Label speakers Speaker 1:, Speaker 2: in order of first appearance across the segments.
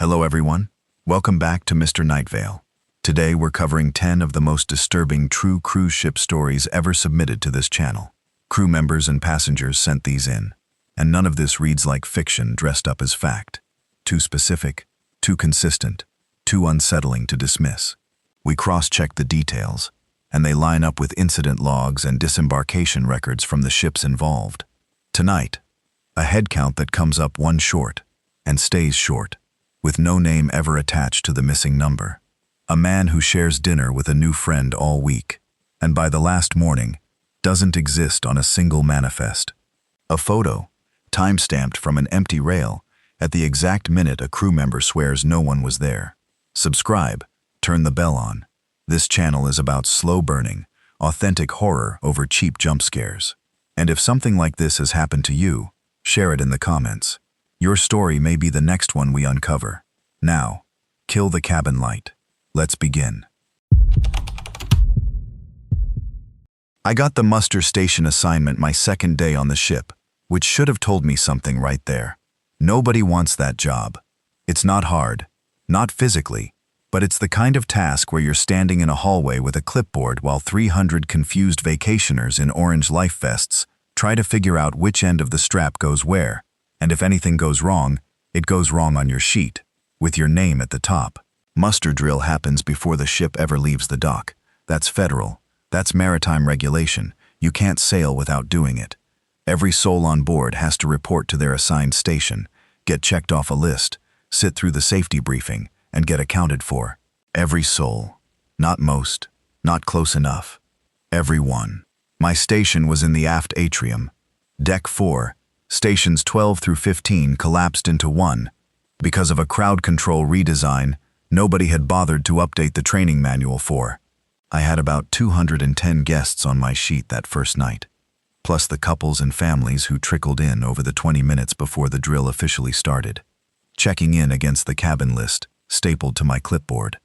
Speaker 1: Hello everyone, welcome back to Mr. Nightveil. Today we're covering 10 of the most disturbing true cruise ship stories ever submitted to this channel. Crew members and passengers sent these in, and none of this reads like fiction dressed up as fact. Too specific, too consistent, too unsettling to dismiss. We cross-checked the details, and they line up with incident logs and disembarkation records from the ships involved. Tonight, a head count that comes up one short, and stays short, with no name ever attached to the missing number. A man who shares dinner with a new friend all week, and by the last morning, doesn't exist on a single manifest. A photo, time-stamped from an empty rail, at the exact minute a crew member swears no one was there. Subscribe, turn the bell on. This channel is about slow-burning, authentic horror over cheap jump scares. And if something like this has happened to you, share it in the comments. Your story may be the next one we uncover. Now, kill the cabin light. Let's begin. I got the muster station assignment my second day on the ship, which should have told me something right there. Nobody wants that job. It's not hard, not physically, but it's the kind of task where you're standing in a hallway with a clipboard while 300 confused vacationers in orange life vests try to figure out which end of the strap goes where. And if anything goes wrong, it goes wrong on your sheet, with your name at the top. Muster drill happens before the ship ever leaves the dock. That's federal. That's maritime regulation. You can't sail without doing it. Every soul on board has to report to their assigned station, get checked off a list, sit through the safety briefing, and get accounted for. Every soul. Not most. Not close enough. Every one. My station was in the aft atrium. Deck 4. Stations 12 through 15 collapsed into one. Because of a crowd control redesign, nobody had bothered to update the training manual for. I had about 210 guests on my sheet that first night, plus the couples and families who trickled in over the 20 minutes before the drill officially started. Checking in against the cabin list, stapled to my clipboard.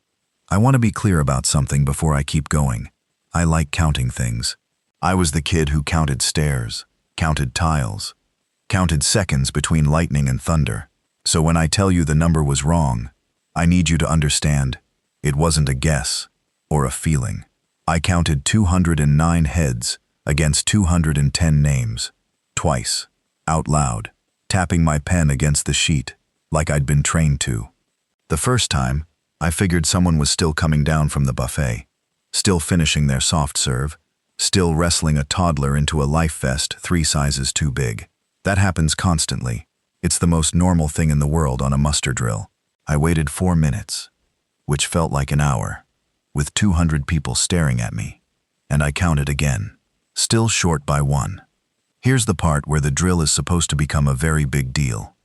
Speaker 1: I want to be clear about something before I keep going. I like counting things. I was the kid who counted stairs, counted tiles, counted seconds between lightning and thunder. So when I tell you the number was wrong, I need you to understand, it wasn't a guess or a feeling. I counted 209 heads against 210 names, twice, out loud, tapping my pen against the sheet like I'd been trained to. The first time, I figured someone was still coming down from the buffet, still finishing their soft serve, still wrestling a toddler into a life vest 3 sizes too big. That happens constantly. It's the most normal thing in the world on a muster drill. I waited 4 minutes, which felt like an hour, with 200 people staring at me, and I counted again, still short by 1. Here's the part where the drill is supposed to become a very big deal.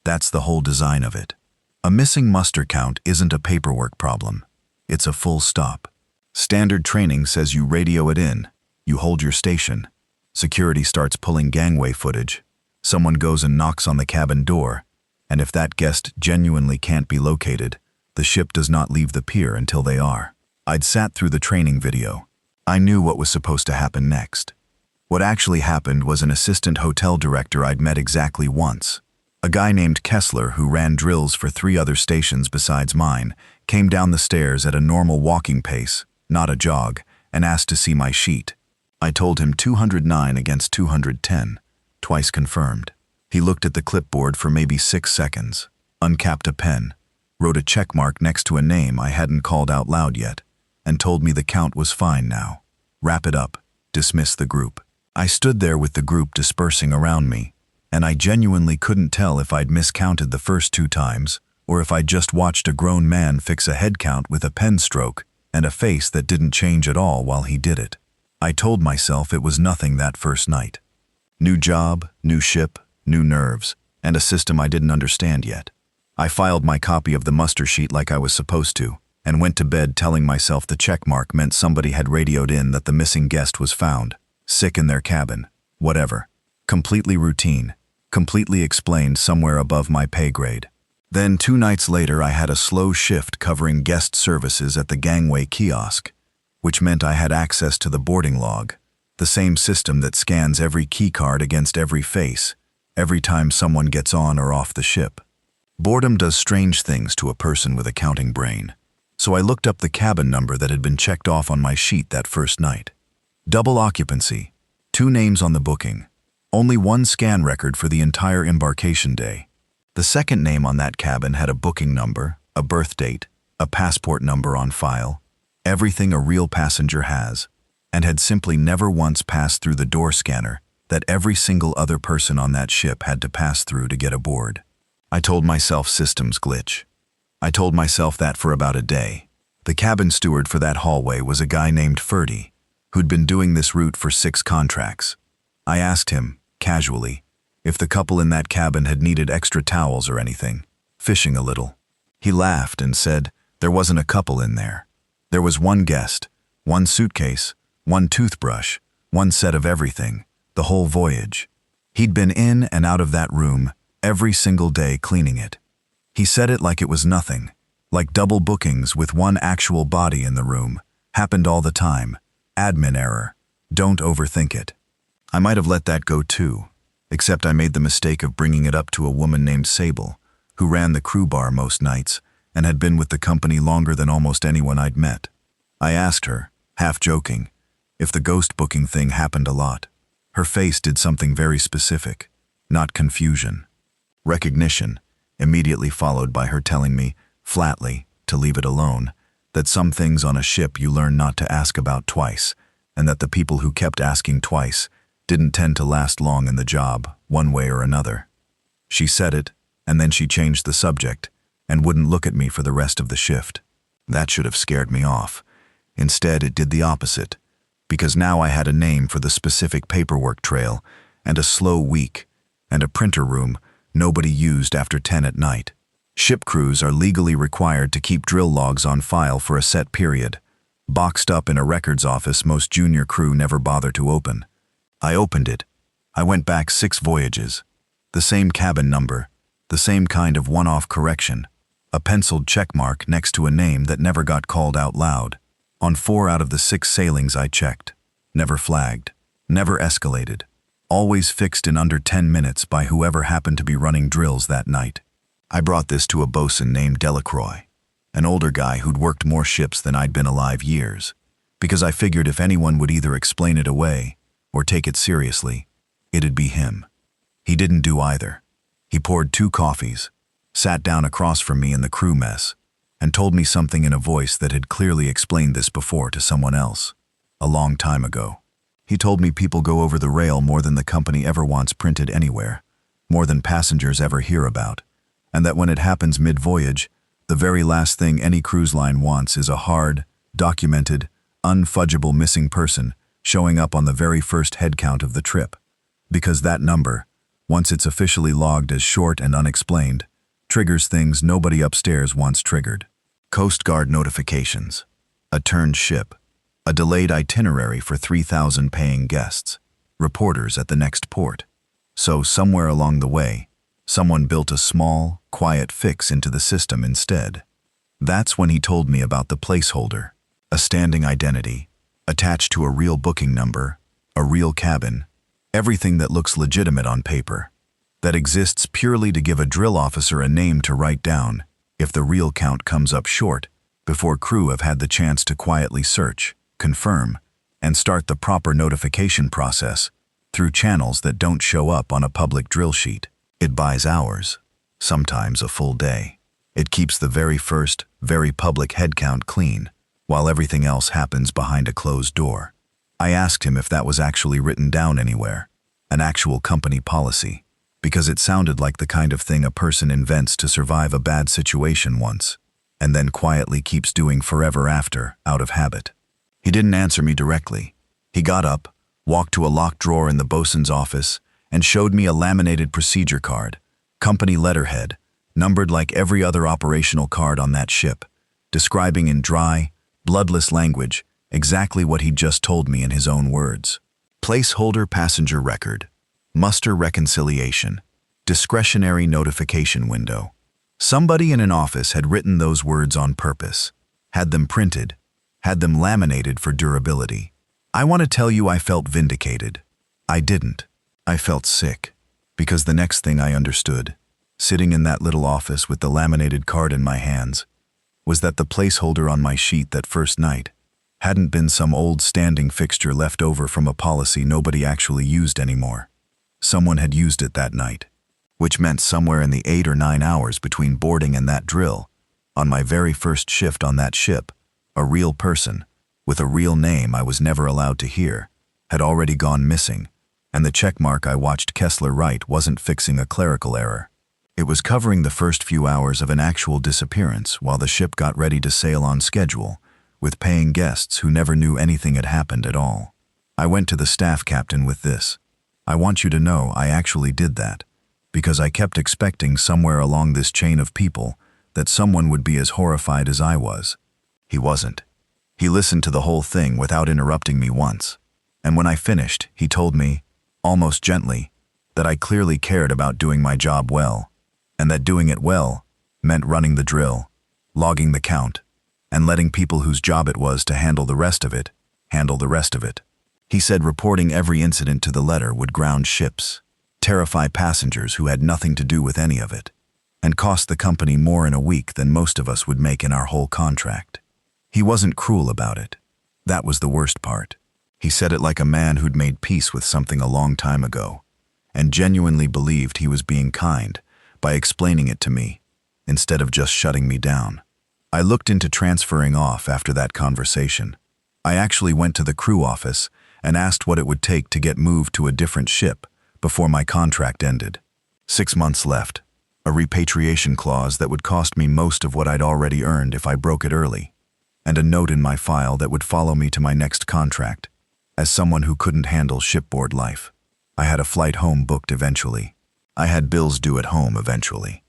Speaker 1: That's the whole design of it. A missing muster count isn't a paperwork problem. It's a full stop. Standard training says you radio it in, you hold your station. Security starts pulling gangway footage. Someone goes and knocks on the cabin door, and if that guest genuinely can't be located, the ship does not leave the pier until they are. I'd sat through the training video. I knew what was supposed to happen next. What actually happened was an assistant hotel director I'd met exactly once. A guy named Kessler, who ran drills for 3 other stations besides mine, came down the stairs at a normal walking pace, not a jog, and asked to see my sheet. I told him 209 against 210. Twice confirmed. He looked at the clipboard for maybe 6 seconds, uncapped a pen, wrote a check mark next to a name I hadn't called out loud yet, and told me the count was fine now. Wrap it up, dismiss the group. I stood there with the group dispersing around me, and I genuinely couldn't tell if I'd miscounted the first 2 times, or if I'd just watched a grown man fix a head count with a pen stroke and a face that didn't change at all while he did it. I told myself it was nothing that first night. New job, new ship, new nerves, and a system I didn't understand yet. I filed my copy of the muster sheet like I was supposed to, and went to bed telling myself the check mark meant somebody had radioed in that the missing guest was found, sick in their cabin, whatever. Completely routine, completely explained somewhere above my pay grade. Then 2 nights later I had a slow shift covering guest services at the gangway kiosk, which meant I had access to the boarding log, the same system that scans every key card against every face, every time someone gets on or off the ship. Boredom does strange things to a person with a counting brain, so I looked up the cabin number that had been checked off on my sheet that first night. Double occupancy, 2 names on the booking, only 1 scan record for the entire embarkation day. The second name on that cabin had a booking number, a birth date, a passport number on file, everything a real passenger has, and had simply never once passed through the door scanner that every single other person on that ship had to pass through to get aboard. I told myself systems glitch. I told myself that for about a day. The cabin steward for that hallway was a guy named Ferdy, who'd been doing this route for 6 contracts. I asked him, casually, if the couple in that cabin had needed extra towels or anything, fishing a little. He laughed and said there wasn't a couple in there. There was 1 guest, 1 suitcase, 1 toothbrush, 1 set of everything, the whole voyage. He'd been in and out of that room every single day cleaning it. He said it like it was nothing, like double bookings with 1 actual body in the room, happened all the time. Admin error. Don't overthink it. I might have let that go too, except I made the mistake of bringing it up to a woman named Sable, who ran the crew bar most nights and had been with the company longer than almost anyone I'd met. I asked her, half joking, if the ghost booking thing happened a lot. Her face did something very specific, not confusion. Recognition, immediately followed by her telling me, flatly, to leave it alone, that some things on a ship you learn not to ask about twice, and that the people who kept asking twice didn't tend to last long in the job, one way or another. She said it, and then she changed the subject, and wouldn't look at me for the rest of the shift. That should have scared me off. Instead, it did the opposite, because now I had a name for the specific paperwork trail, and a slow week, and a printer room nobody used after 10 at night. Ship crews are legally required to keep drill logs on file for a set period, boxed up in a records office most junior crew never bother to open. I opened it. I went back 6 voyages. The same cabin number, the same kind of one-off correction, a penciled check mark next to a name that never got called out loud. On 4 out of the 6 sailings I checked. Never flagged. Never escalated. Always fixed in under 10 minutes by whoever happened to be running drills that night. I brought this to a bosun named Delacroix, an older guy who'd worked more ships than I'd been alive years, because I figured if anyone would either explain it away or take it seriously, it'd be him. He didn't do either. He poured 2 coffees, sat down across from me in the crew mess, and told me something in a voice that had clearly explained this before to someone else, a long time ago. He told me people go over the rail more than the company ever wants printed anywhere, more than passengers ever hear about, and that when it happens mid-voyage, the very last thing any cruise line wants is a hard, documented, unfudgeable missing person showing up on the very first head count of the trip, because that number, once it's officially logged as short and unexplained, triggers things nobody upstairs wants triggered. Coast Guard notifications, a turned ship, a delayed itinerary for 3,000 paying guests, reporters at the next port. So somewhere along the way, someone built a small, quiet fix into the system instead. That's when he told me about the placeholder, a standing identity, attached to a real booking number, a real cabin, everything that looks legitimate on paper, that exists purely to give a drill officer a name to write down if the real count comes up short before crew have had the chance to quietly search, confirm, and start the proper notification process through channels that don't show up on a public drill sheet. It buys hours, sometimes a full day. It keeps the very first, very public head count clean, while everything else happens behind a closed door. I asked him if that was actually written down anywhere, an actual company policy, because it sounded like the kind of thing a person invents to survive a bad situation once, and then quietly keeps doing forever after, out of habit. He didn't answer me directly. He got up, walked to a locked drawer in the bosun's office, and showed me a laminated procedure card, company letterhead, numbered like every other operational card on that ship, describing in dry, bloodless language exactly what he'd just told me in his own words. Placeholder passenger record, muster reconciliation, discretionary notification window. Somebody in an office had written those words on purpose, had them printed, had them laminated for durability. I want to tell you I felt vindicated. I didn't. I felt sick, because the next thing I understood, sitting in that little office with the laminated card in my hands, was that the placeholder on my sheet that first night hadn't been some old standing fixture left over from a policy nobody actually used anymore. Someone had used it that night, which meant somewhere in the 8 or 9 hours between boarding and that drill, on my very first shift on that ship, a real person, with a real name I was never allowed to hear, had already gone missing, and the checkmark I watched Kessler write wasn't fixing a clerical error. It was covering the first few hours of an actual disappearance while the ship got ready to sail on schedule, with paying guests who never knew anything had happened at all. I went to the staff captain with this. I want you to know I actually did that, because I kept expecting somewhere along this chain of people that someone would be as horrified as I was. He wasn't. He listened to the whole thing without interrupting me once, and when I finished, he told me, almost gently, that I clearly cared about doing my job well, and that doing it well meant running the drill, logging the count, and letting people whose job it was to handle the rest of it, handle the rest of it. He said reporting every incident to the letter would ground ships, terrify passengers who had nothing to do with any of it, and cost the company more in a week than most of us would make in our whole contract. He wasn't cruel about it. That was the worst part. He said it like a man who'd made peace with something a long time ago, and genuinely believed he was being kind by explaining it to me, instead of just shutting me down. I looked into transferring off after that conversation. I actually went to the crew office and asked what it would take to get moved to a different ship before my contract ended. 6 months left, a repatriation clause that would cost me most of what I'd already earned if I broke it early, and a note in my file that would follow me to my next contract. As someone who couldn't handle shipboard life, I had a flight home booked eventually. I had bills due at home eventually.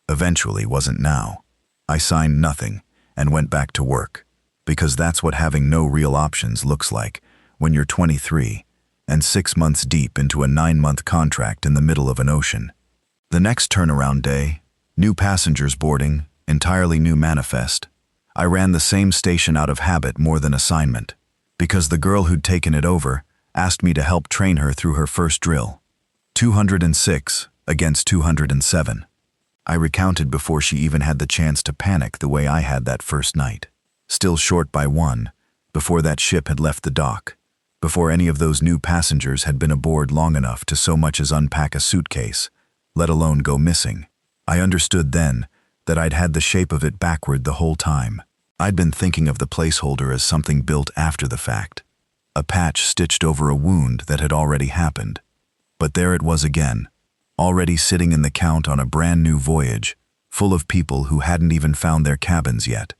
Speaker 1: Eventually wasn't now. I signed nothing and went back to work, because that's what having no real options looks like when you're 23 and 6 months deep into a 9-month contract in the middle of an ocean. The next turnaround day, new passengers boarding, entirely new manifest. I ran the same station out of habit more than assignment, because the girl who'd taken it over asked me to help train her through her first drill. 206 against 207. I recounted before she even had the chance to panic the way I had that first night. Still short by 1, before that ship had left the dock, before any of those new passengers had been aboard long enough to so much as unpack a suitcase, let alone go missing. I understood then that I'd had the shape of it backward the whole time. I'd been thinking of the placeholder as something built after the fact, a patch stitched over a wound that had already happened. But there it was again, already sitting in the count on a brand new voyage, full of people who hadn't even found their cabins yet,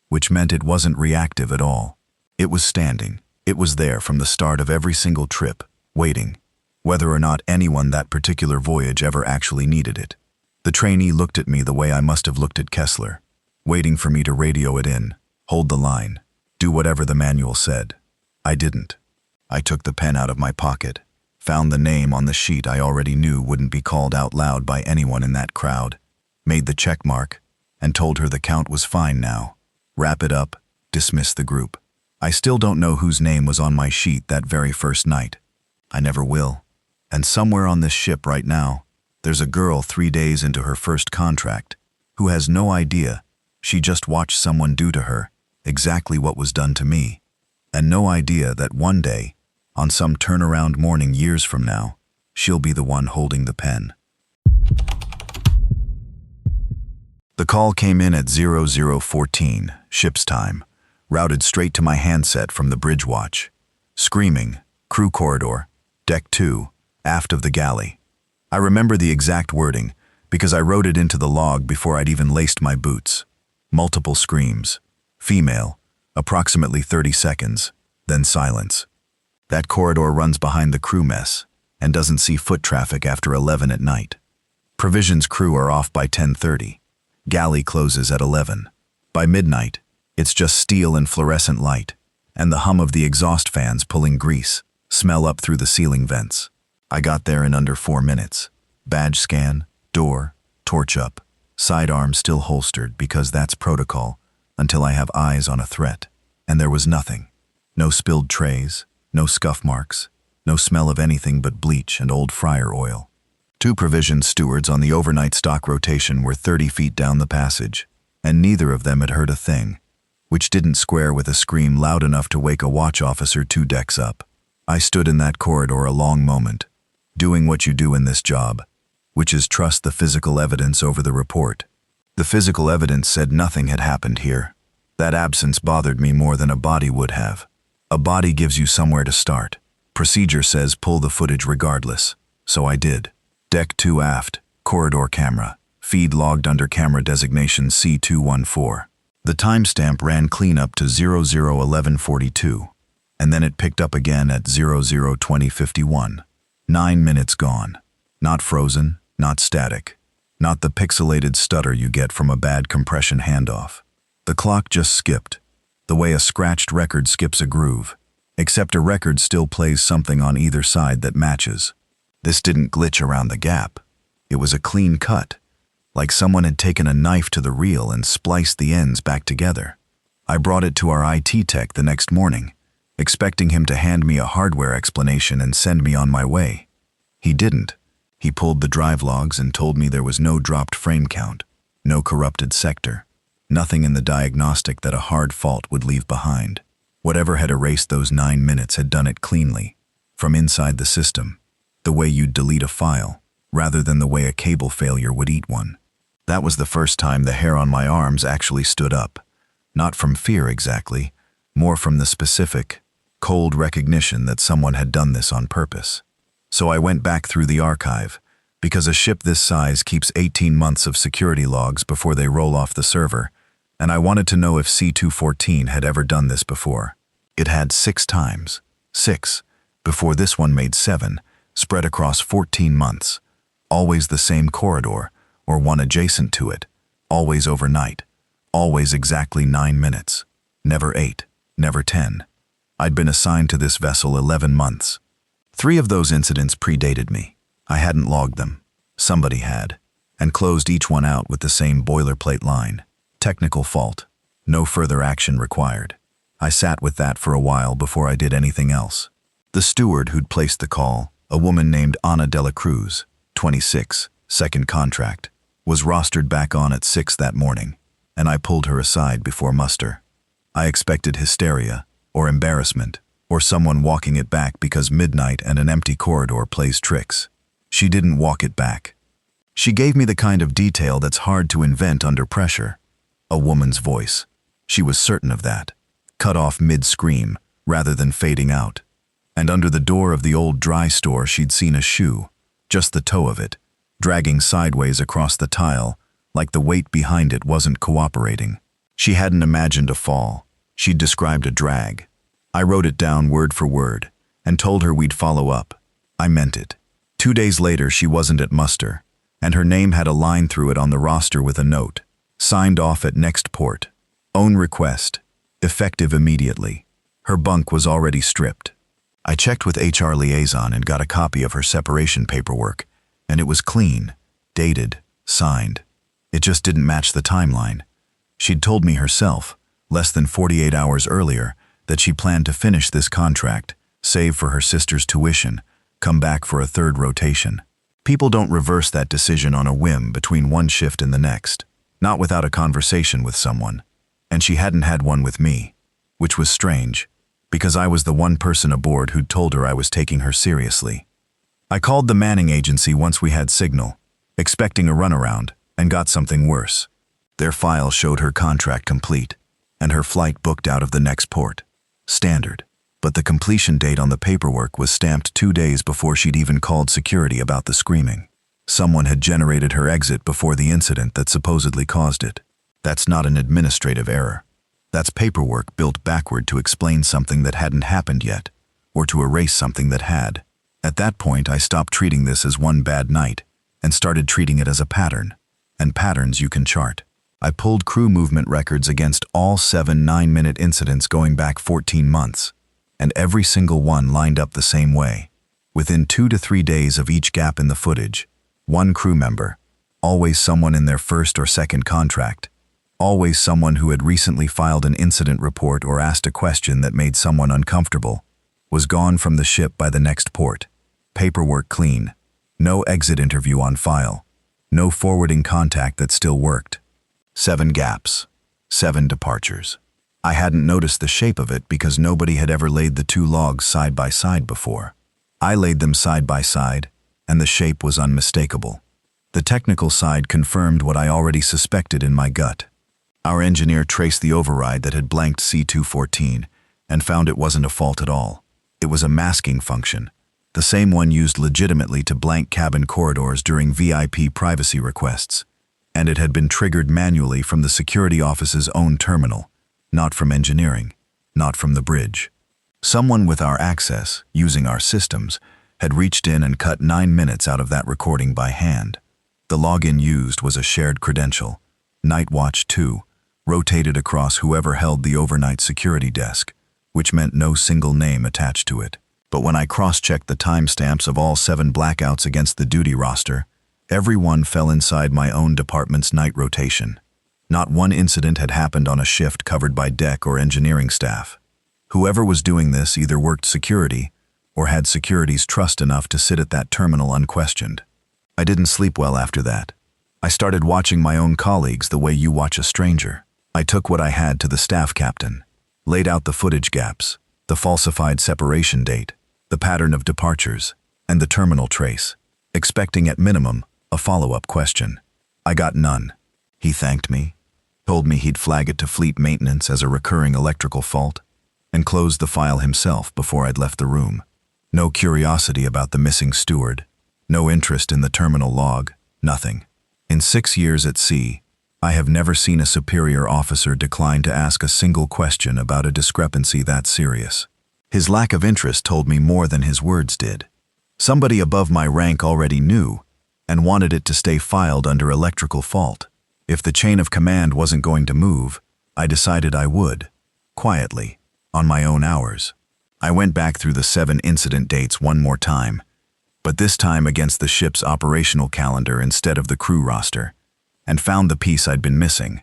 Speaker 1: which meant it wasn't reactive at all. It was standing. It was there from the start of every single trip, waiting, whether or not anyone that particular voyage ever actually needed it. The trainee looked at me the way I must have looked at Kessler, waiting for me to radio it in, hold the line, do whatever the manual said. I didn't. I took the pen out of my pocket, found the name on the sheet I already knew wouldn't be called out loud by anyone in that crowd, made the check mark, and told her the count was fine now. Wrap it up, dismiss the group. I still don't know whose name was on my sheet that very first night. I never will. And somewhere on this ship right now, there's a girl 3 days into her first contract who has no idea she just watched someone do to her exactly what was done to me, and no idea that one day, on some turnaround morning years from now, she'll be the one holding the pen. The call came in at 0014, ship's time, routed straight to my handset from the bridge watch. Screaming, crew corridor, deck 2, aft of the galley. I remember the exact wording because I wrote it into the log before I'd even laced my boots. Multiple screams. Female, approximately 30 seconds, then silence. That corridor runs behind the crew mess and doesn't see foot traffic after 11 at night. Provisions crew are off by 10:30. Galley closes at 11. By midnight, it's just steel and fluorescent light, and the hum of the exhaust fans pulling grease, smell up through the ceiling vents. I got there in under 4 minutes. Badge scan, door, torch up, sidearm still holstered because that's protocol until I have eyes on a threat. And there was nothing. No spilled trays, no scuff marks, no smell of anything but bleach and old fryer oil. Two provision stewards on the overnight stock rotation were 30 feet down the passage, and neither of them had heard a thing, which didn't square with a scream loud enough to wake a watch officer 2 decks up. I stood in that corridor a long moment, doing what you do in this job, which is trust the physical evidence over the report. The physical evidence said nothing had happened here. That absence bothered me more than a body would have. A body gives you somewhere to start. Procedure says pull the footage regardless, so I did. Deck 2 aft, corridor camera, feed logged under camera designation C214. The timestamp ran clean up to 001142, and then it picked up again at 002051. 9 minutes gone. Not frozen, not static, not the pixelated stutter you get from a bad compression handoff. The clock just skipped, the way a scratched record skips a groove, except a record still plays something on either side that matches. This didn't glitch around the gap. It was a clean cut, like someone had taken a knife to the reel and spliced the ends back together. I brought it to our IT tech the next morning, expecting him to hand me a hardware explanation and send me on my way. He didn't. He pulled the drive logs and told me there was no dropped frame count, no corrupted sector, nothing in the diagnostic that a hard fault would leave behind. Whatever had erased those 9 minutes had done it cleanly, from inside the system, the way you'd delete a file, rather than the way a cable failure would eat one. That was the first time the hair on my arms actually stood up, not from fear exactly, more from the specific, cold recognition that someone had done this on purpose. So I went back through the archive, because a ship this size keeps 18 months of security logs before they roll off the server, and I wanted to know if C214 had ever done this before. It had 6 times. 6, before this one made 7, spread across 14 months. Always the same corridor, or one adjacent to it. Always overnight. Always exactly 9 minutes. Never 8, never 10. I'd been assigned to this vessel 11 months. 3 of those incidents predated me. I hadn't logged them. Somebody had, and closed each one out with the same boilerplate line. Technical fault. No further action required. I sat with that for a while before I did anything else. The steward who'd placed the call, a woman named Ana de la Cruz, 26, second contract, was rostered back on at 6 that morning, and I pulled her aside before muster. I expected hysteria, or embarrassment, or someone walking it back because midnight and an empty corridor plays tricks. She didn't walk it back. She gave me the kind of detail that's hard to invent under pressure. A woman's voice. She was certain of that. Cut off mid-scream, rather than fading out. And under the door of the old dry store she'd seen a shoe, just the toe of it, dragging sideways across the tile, like the weight behind it wasn't cooperating. She hadn't imagined a fall. She'd described a drag. I wrote it down word for word, and told her we'd follow up. I meant it. 2 days later she wasn't at muster, and her name had a line through it on the roster with a note. Signed off at next port. Own request. Effective immediately. Her bunk was already stripped. I checked with HR liaison and got a copy of her separation paperwork, and it was clean, dated, signed. It just didn't match the timeline. She'd told me herself, less than 48 hours earlier, that she planned to finish this contract, save for her sister's tuition, come back for a 3rd rotation. People don't reverse that decision on a whim between one shift and the next, not without a conversation with someone. And she hadn't had one with me, which was strange, because I was the one person aboard who'd told her I was taking her seriously. I called the manning agency once we had signal, expecting a runaround, and got something worse. Their file showed her contract complete, and her flight booked out of the next port. Standard. But the completion date on the paperwork was stamped 2 days before she'd even called security about the screaming. Someone had generated her exit before the incident that supposedly caused it. That's not an administrative error. That's paperwork built backward to explain something that hadn't happened yet, or to erase something that had. At that point, I stopped treating this as one bad night and started treating it as a pattern. And patterns you can chart. I pulled crew movement records against all 7 9-minute incidents going back 14 months, and every single one lined up the same way. Within 2 to 3 days of each gap in the footage, one crew member, always someone in their 1st or 2nd contract, always someone who had recently filed an incident report or asked a question that made someone uncomfortable, was gone from the ship by the next port. Paperwork clean. No exit interview on file. No forwarding contact that still worked. 7 gaps. 7 departures. I hadn't noticed the shape of it because nobody had ever laid the 2 logs side by side before. I laid them side by side, and the shape was unmistakable. The technical side confirmed what I already suspected in my gut. Our engineer traced the override that had blanked C214 and found it wasn't a fault at all. It was a masking function, the same one used legitimately to blank cabin corridors during VIP privacy requests, and it had been triggered manually from the security office's own terminal, not from engineering, not from the bridge. Someone with our access, using our systems, had reached in and cut 9 minutes out of that recording by hand. The login used was a shared credential, Night Watch 2, rotated across whoever held the overnight security desk, which meant no single name attached to it. But when I cross-checked the timestamps of all 7 blackouts against the duty roster, every one fell inside my own department's night rotation. Not one incident had happened on a shift covered by deck or engineering staff. Whoever was doing this either worked security or had security's trust enough to sit at that terminal unquestioned. I didn't sleep well after that. I started watching my own colleagues the way you watch a stranger. I took what I had to the staff captain, laid out the footage gaps, the falsified separation date, the pattern of departures, and the terminal trace, expecting at minimum a follow-up question. I got none. He thanked me, told me he'd flag it to fleet maintenance as a recurring electrical fault, and closed the file himself before I'd left the room. No curiosity about the missing steward, no interest in the terminal log, nothing. In 6 years at sea, I have never seen a superior officer decline to ask a single question about a discrepancy that serious. His lack of interest told me more than his words did. Somebody above my rank already knew and wanted it to stay filed under electrical fault. If the chain of command wasn't going to move, I decided I would, quietly, on my own hours. I went back through the 7 incident dates one more time, but this time against the ship's operational calendar instead of the crew roster, and found the piece I'd been missing.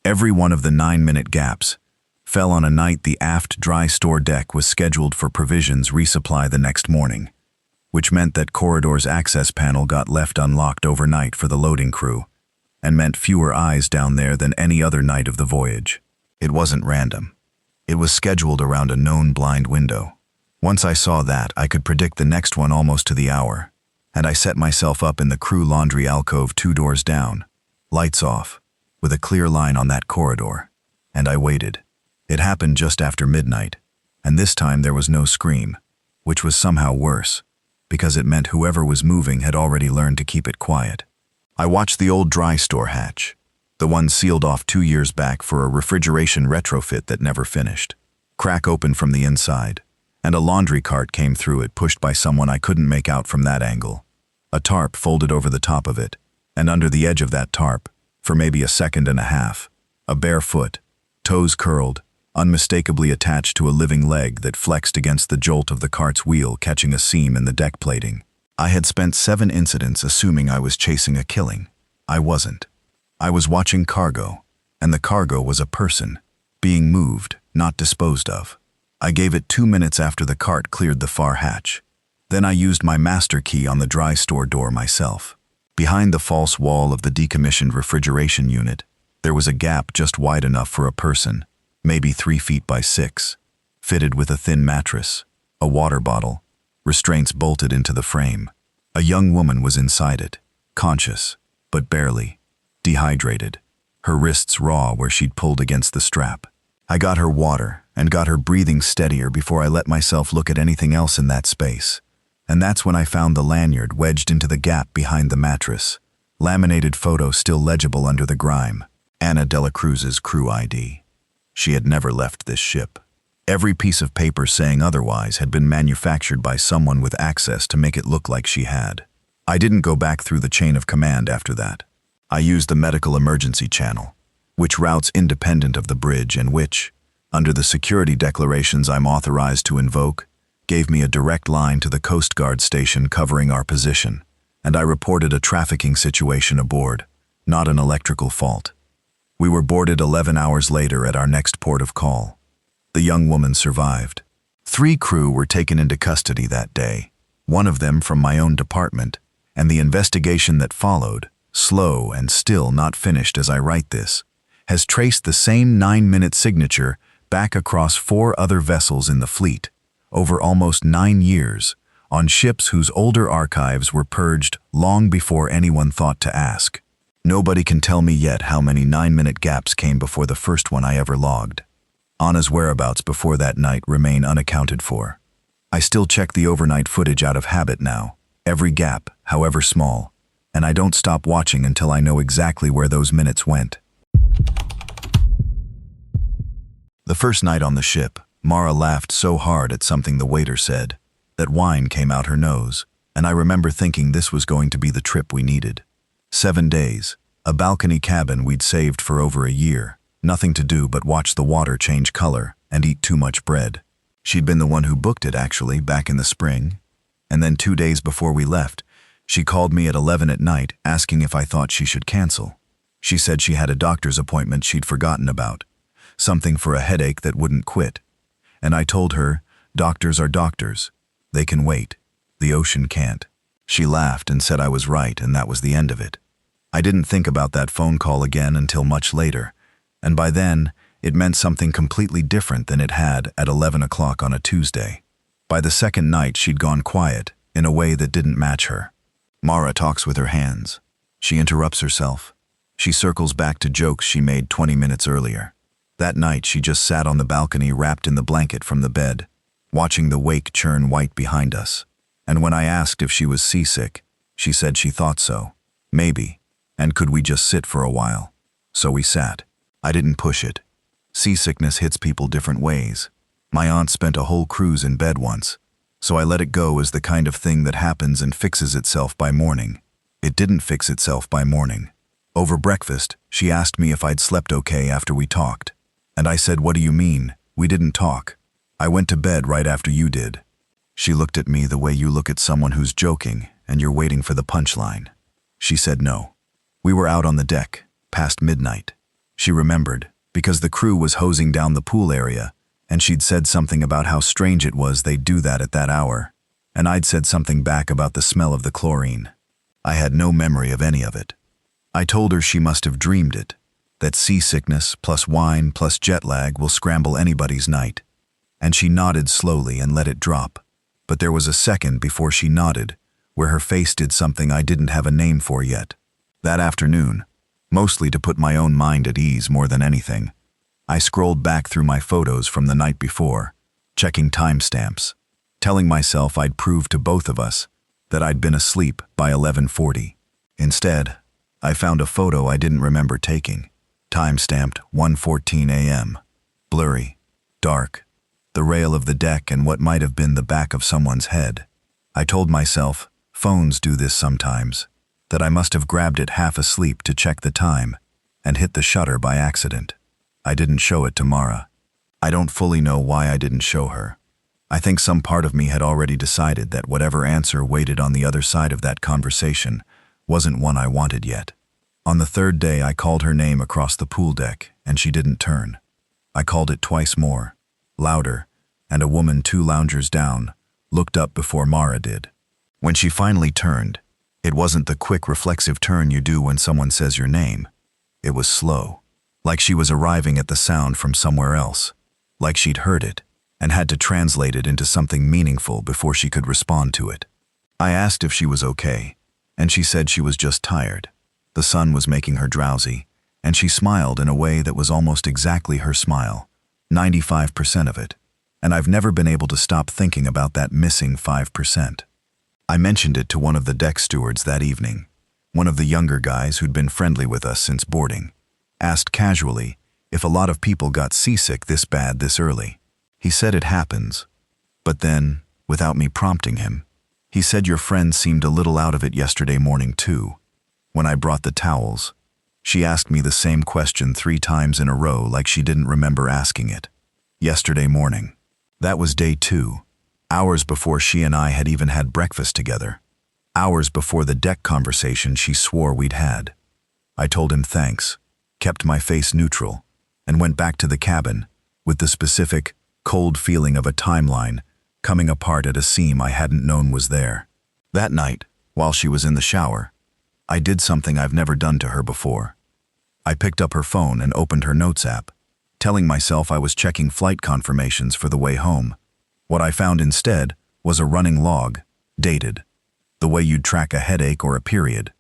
Speaker 1: Every one of the 9-minute gaps fell on a night the aft dry store deck was scheduled for provisions resupply the next morning, which meant that corridor's access panel got left unlocked overnight for the loading crew, and meant fewer eyes down there than any other night of the voyage. It wasn't random. It was scheduled around a known blind window. Once I saw that, I could predict the next one almost to the hour, and I set myself up in the crew laundry alcove 2 doors down, lights off, with a clear line on that corridor, and I waited. It happened just after midnight, and this time there was no scream, which was somehow worse, because it meant whoever was moving had already learned to keep it quiet. I watched the old dry store hatch, the one sealed off 2 years back for a refrigeration retrofit that never finished, crack open from the inside, and a laundry cart came through it pushed by someone I couldn't make out from that angle. A tarp folded over the top of it, and under the edge of that tarp, for maybe a second and a half, a bare foot, toes curled, unmistakably attached to a living leg that flexed against the jolt of the cart's wheel catching a seam in the deck plating. I had spent 7 incidents assuming I was chasing a killing. I wasn't. I was watching cargo, and the cargo was a person, being moved, not disposed of. I gave it 2 minutes after the cart cleared the far hatch. Then I used my master key on the dry store door myself. Behind the false wall of the decommissioned refrigeration unit, there was a gap just wide enough for a person, maybe 3 feet by 6, fitted with a thin mattress, a water bottle, restraints bolted into the frame. A young woman was inside it, conscious, but barely, dehydrated, her wrists raw where she'd pulled against the strap. I got her water and got her breathing steadier before I let myself look at anything else in that space. And that's when I found the lanyard wedged into the gap behind the mattress, laminated photo still legible under the grime, Ana de la Cruz's crew ID. She had never left this ship. Every piece of paper saying otherwise had been manufactured by someone with access to make it look like she had. I didn't go back through the chain of command after that. I used the medical emergency channel, which routes independent of the bridge and which, under the security declarations I'm authorized to invoke, gave me a direct line to the Coast Guard station covering our position, and I reported a trafficking situation aboard, not an electrical fault. We were boarded 11 hours later at our next port of call. The young woman survived. 3 crew were taken into custody that day, one of them from my own department, And the investigation that followed, slow and still not finished as I write this, has traced the same 9-minute signature back across 4 other vessels in the fleet, over almost 9 years, on ships whose older archives were purged long before anyone thought to ask. Nobody can tell me yet how many 9-minute gaps came before the first one I ever logged. Anna's whereabouts before that night remain unaccounted for. I still check the overnight footage out of habit now, every gap, however small, and I don't stop watching until I know exactly where those minutes went. The first night on the ship, Mara laughed so hard at something the waiter said that wine came out her nose, and I remember thinking this was going to be the trip we needed. 7 days, a balcony cabin we'd saved for over a year, nothing to do but watch the water change color and eat too much bread. She'd been the one who booked it, actually, back in the spring. And then 2 days before we left, she called me at 11 at night asking if I thought she should cancel. She said she had a doctor's appointment she'd forgotten about, something for a headache that wouldn't quit. And I told her, doctors are doctors. They can wait. The ocean can't. She laughed and said I was right, and that was the end of it. I didn't think about that phone call again until much later, and by then, it meant something completely different than it had at 11 o'clock on a Tuesday. By the second night, she'd gone quiet, in a way that didn't match her. Mara talks with her hands. She interrupts herself. She circles back to jokes she made 20 minutes earlier. That night, she just sat on the balcony wrapped in the blanket from the bed, watching the wake churn white behind us. And when I asked if she was seasick, she said she thought so. Maybe. And could we just sit for a while? So we sat. I didn't push it. Seasickness hits people different ways. My aunt spent a whole cruise in bed once, so I let it go as the kind of thing that happens and fixes itself by morning. It didn't fix itself by morning. Over breakfast, she asked me if I'd slept okay after we talked. And I said, "What do you mean? We didn't talk. I went to bed right after you did." She looked at me the way you look at someone who's joking and you're waiting for the punchline. She said no. We were out on the deck, past midnight. She remembered, because the crew was hosing down the pool area, and she'd said something about how strange it was they'd do that at that hour, and I'd said something back about the smell of the chlorine. I had no memory of any of it. I told her she must have dreamed it, that seasickness plus wine plus jet lag will scramble anybody's night, and she nodded slowly and let it drop. But there was a second before she nodded, where her face did something I didn't have a name for yet. That afternoon, mostly to put my own mind at ease more than anything, I scrolled back through my photos from the night before, checking timestamps, telling myself I'd prove to both of us that I'd been asleep by 11:40. Instead, I found a photo I didn't remember taking, time-stamped 1:14 a.m., blurry, dark, the rail of the deck and what might have been the back of someone's head. I told myself, phones do this sometimes, that I must have grabbed it half asleep to check the time and hit the shutter by accident. I didn't show it to Mara. I don't fully know why I didn't show her. I think some part of me had already decided that whatever answer waited on the other side of that conversation wasn't one I wanted yet. On the third day, I called her name across the pool deck, and she didn't turn. I called it twice more, louder, and a woman 2 loungers down looked up before Mara did. When she finally turned, it wasn't the quick reflexive turn you do when someone says your name. It was slow, like she was arriving at the sound from somewhere else, like she'd heard it and had to translate it into something meaningful before she could respond to it. I asked if she was okay, and she said she was just tired. The sun was making her drowsy, and she smiled in a way that was almost exactly her smile, 95% of it, and I've never been able to stop thinking about that missing 5%. I mentioned it to one of the deck stewards that evening, one of the younger guys who'd been friendly with us since boarding, asked casually if a lot of people got seasick this bad this early. He said it happens, but then, without me prompting him, he said your friend seemed a little out of it yesterday morning too. When I brought the towels, she asked me the same question 3 times in a row like she didn't remember asking it. Yesterday morning. That was day 2, hours before she and I had even had breakfast together, hours before the deck conversation she swore we'd had. I told him thanks, kept my face neutral, and went back to the cabin with the specific, cold feeling of a timeline coming apart at a seam I hadn't known was there. That night, While she was in the shower, I did something I've never done to her before. I picked up her phone and opened her notes app, telling myself I was checking flight confirmations for the way home. What I found instead was a running log, dated, the way you'd track a headache or a period,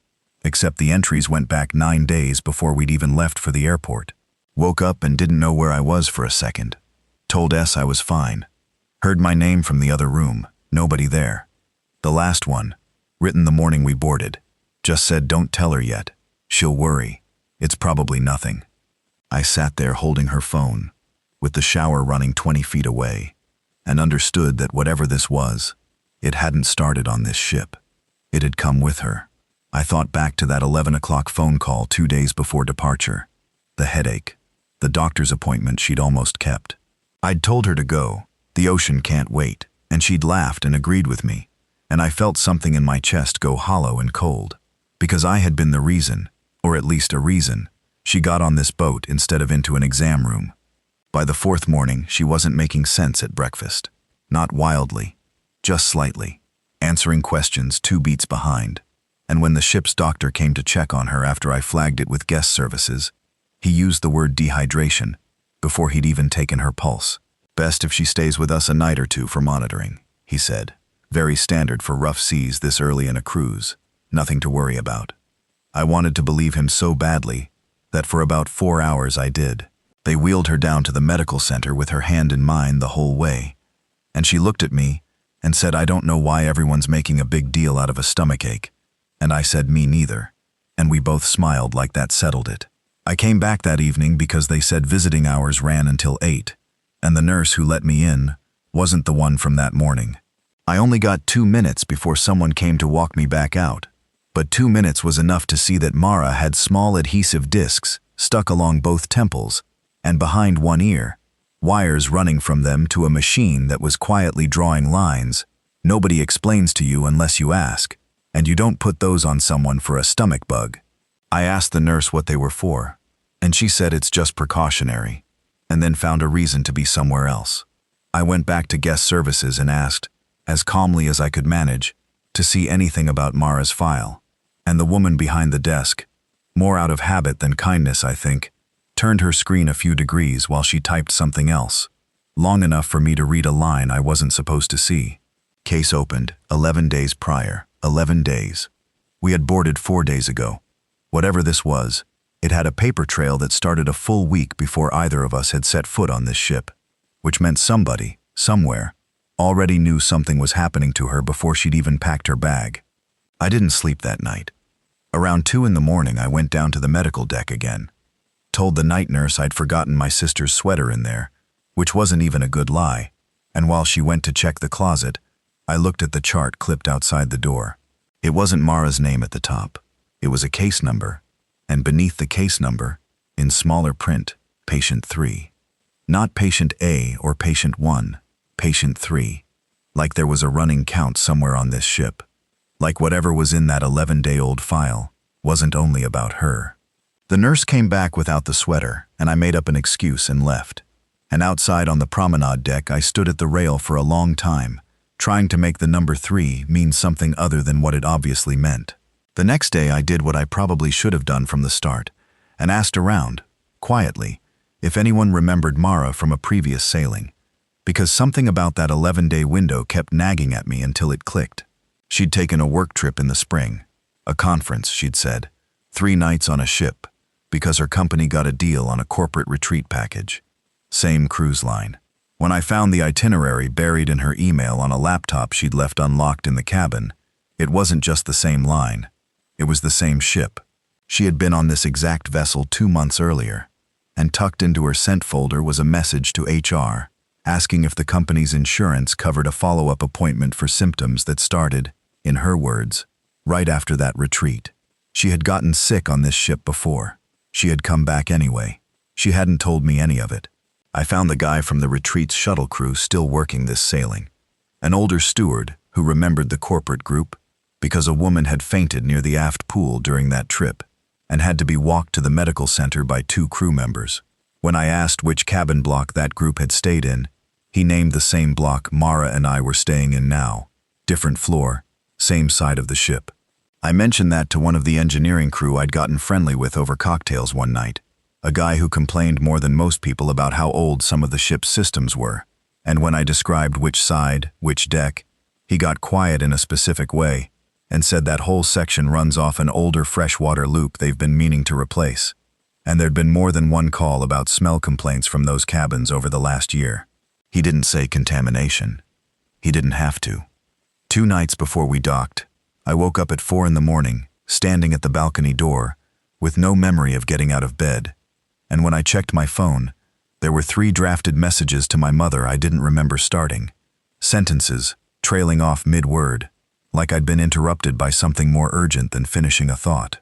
Speaker 1: except the entries went back 9 days before we'd even left for the airport. Woke up and didn't know where I was for a second. Told S I was fine. Heard my name from the other room, nobody there. The last one, written the morning we boarded, just said don't tell her yet, she'll worry. It's probably nothing. I sat there holding her phone, with the shower running 20 feet away, and understood that whatever this was, it hadn't started on this ship. It had come with her. I thought back to that 11 o'clock phone call 2 days before departure. The headache, the doctor's appointment she'd almost kept. I'd told her to go, the ocean can't wait, and she'd laughed and agreed with me, and I felt something in my chest go hollow and cold, because I had been the reason, or at least a reason, she got on this boat instead of into an exam room. By the 4th morning, she wasn't making sense at breakfast. Not wildly, just slightly, answering questions 2 beats behind. And when the ship's doctor came to check on her after I flagged it with guest services, he used the word dehydration before he'd even taken her pulse. Best if she stays with us a night or 2 for monitoring, he said. Very standard for rough seas this early in a cruise. Nothing to worry about. I wanted to believe him so badly that for about 4 hours I did. They wheeled her down to the medical center with her hand in mine the whole way, and she looked at me and said, I don't know why everyone's making a big deal out of a stomachache. And I said, me neither. And we both smiled like that settled it. I came back that evening because they said visiting hours ran until 8, and the nurse who let me in wasn't the one from that morning. I only got 2 minutes before someone came to walk me back out. But 2 minutes was enough to see that Mara had small adhesive discs stuck along both temples and behind one ear, wires running from them to a machine that was quietly drawing lines. Nobody explains to you unless you ask, and you don't put those on someone for a stomach bug. I asked the nurse what they were for, and she said it's just precautionary, and then found a reason to be somewhere else. I went back to guest services and asked, as calmly as I could manage, to see anything about Mara's file. And the woman behind the desk, more out of habit than kindness I think, turned her screen a few degrees while she typed something else, long enough for me to read a line I wasn't supposed to see. Case opened, 11 days prior, 11 days. We had boarded 4 days ago. Whatever this was, it had a paper trail that started a full week before either of us had set foot on this ship, which meant somebody, somewhere, already knew something was happening to her before she'd even packed her bag. I didn't sleep that night. Around 2 in the morning, I went down to the medical deck again. Told the night nurse I'd forgotten my sister's sweater in there, which wasn't even a good lie, and while she went to check the closet, I looked at the chart clipped outside the door. It wasn't Mara's name at the top. It was a case number, and beneath the case number, in smaller print, patient 3. Not patient A or patient 1, patient 3. Like there was a running count somewhere on this ship. Like whatever was in that 11-day-old file wasn't only about her. The nurse came back without the sweater, and I made up an excuse and left. And outside on the promenade deck, I stood at the rail for a long time, trying to make the number 3 mean something other than what it obviously meant. The next day I did what I probably should have done from the start, and asked around, quietly, if anyone remembered Mara from a previous sailing, because something about that 11-day window kept nagging at me until it clicked. She'd taken a work trip in the spring, a conference, she'd said, 3 nights on a ship, because her company got a deal on a corporate retreat package. Same cruise line. When I found the itinerary buried in her email on a laptop she'd left unlocked in the cabin, it wasn't just the same line. It was the same ship. She had been on this exact vessel 2 months earlier, and tucked into her sent folder was a message to HR, asking if the company's insurance covered a follow-up appointment for symptoms that started, in her words, right after that retreat. She had gotten sick on this ship before. She had come back anyway. She hadn't told me any of it. I found the guy from the retreat's shuttle crew still working this sailing, an older steward who remembered the corporate group because a woman had fainted near the aft pool during that trip and had to be walked to the medical center by 2 crew members. When I asked which cabin block that group had stayed in, he named the same block Mara and I were staying in now. Different floor, same side of the ship. I mentioned that to one of the engineering crew I'd gotten friendly with over cocktails one night, a guy who complained more than most people about how old some of the ship's systems were, and when I described which side, which deck, he got quiet in a specific way and said that whole section runs off an older freshwater loop they've been meaning to replace, and there'd been more than one call about smell complaints from those cabins over the last year. He didn't say contamination. He didn't have to. 2 nights before we docked, I woke up at 4 in the morning, standing at the balcony door, with no memory of getting out of bed, and when I checked my phone, there were 3 drafted messages to my mother I didn't remember starting. Sentences, trailing off mid-word, like I'd been interrupted by something more urgent than finishing a thought.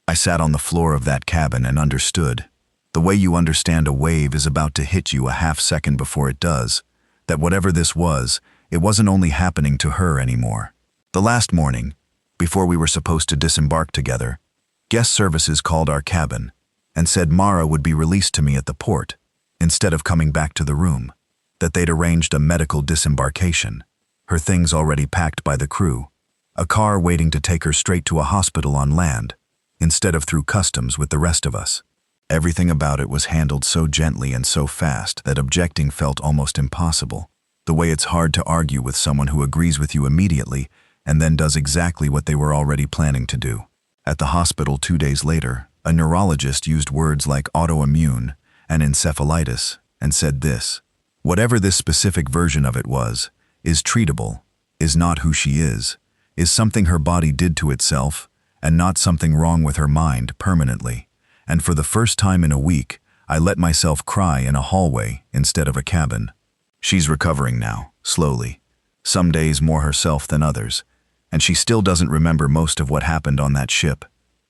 Speaker 1: I sat on the floor of that cabin and understood, the way you understand a wave is about to hit you a half second before it does, that whatever this was, it wasn't only happening to her anymore. The last morning, before we were supposed to disembark together, guest services called our cabin and said Mara would be released to me at the port, instead of coming back to the room, that they'd arranged a medical disembarkation, her things already packed by the crew, a car waiting to take her straight to a hospital on land, instead of through customs with the rest of us. Everything about it was handled so gently and so fast that objecting felt almost impossible, the way it's hard to argue with someone who agrees with you immediately and then does exactly what they were already planning to do. At the hospital 2 days later, a neurologist used words like autoimmune and encephalitis and said this: whatever this specific version of it was, is treatable, is not who she is something her body did to itself, and not something wrong with her mind permanently. And for the first time in a week, I let myself cry in a hallway instead of a cabin. She's recovering now, slowly, some days more herself than others, and she still doesn't remember most of what happened on that ship,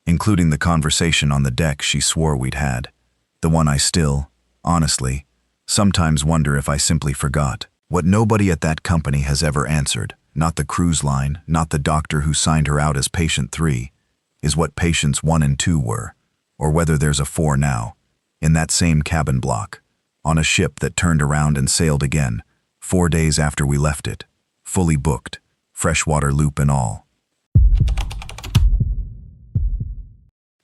Speaker 1: including the conversation on the deck she swore we'd had, the one I still, honestly, sometimes wonder if I simply forgot. What nobody at that company has ever answered, not the cruise line, not the doctor who signed her out as patient 3, is what patients 1 and 2 were, or whether there's a 4 now, in that same cabin block, on a ship that turned around and sailed again, 4 days after we left it, fully booked, freshwater loop and all.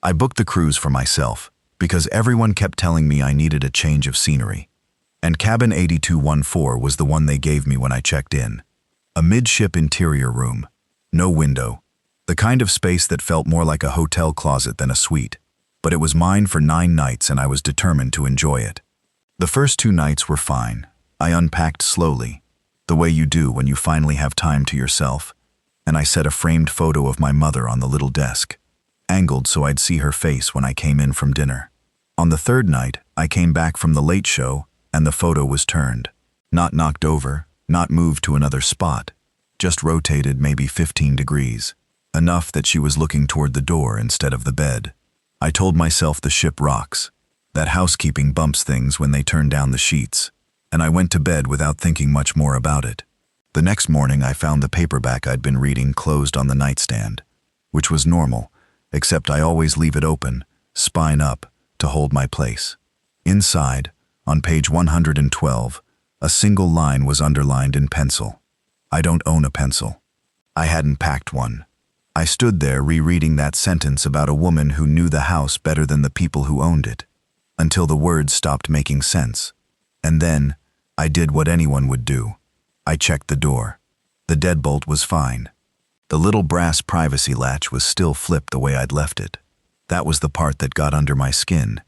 Speaker 1: I booked the cruise for myself, because everyone kept telling me I needed a change of scenery. And cabin 8214 was the one they gave me when I checked in. A midship interior room, no window, the kind of space that felt more like a hotel closet than a suite. But it was mine for 9 nights and I was determined to enjoy it. The first 2 nights were fine. I unpacked slowly, the way you do when you finally have time to yourself, and I set a framed photo of my mother on the little desk, angled so I'd see her face when I came in from dinner. On the 3rd night, I came back from the late show and the photo was turned. Not knocked over, not moved to another spot, just rotated maybe 15 degrees, enough that she was looking toward the door instead of the bed. I told myself the ship rocks, that housekeeping bumps things when they turn down the sheets, and I went to bed without thinking much more about it. The next morning I found the paperback I'd been reading closed on the nightstand, which was normal, except I always leave it open, spine up, to hold my place. Inside, on page 112, a single line was underlined in pencil. I don't own a pencil. I hadn't packed one. I stood there rereading that sentence about a woman who knew the house better than the people who owned it, until the words stopped making sense. And then, I did what anyone would do. I checked the door. The deadbolt was fine. The little brass privacy latch was still flipped the way I'd left it. That was the part that got under my skin,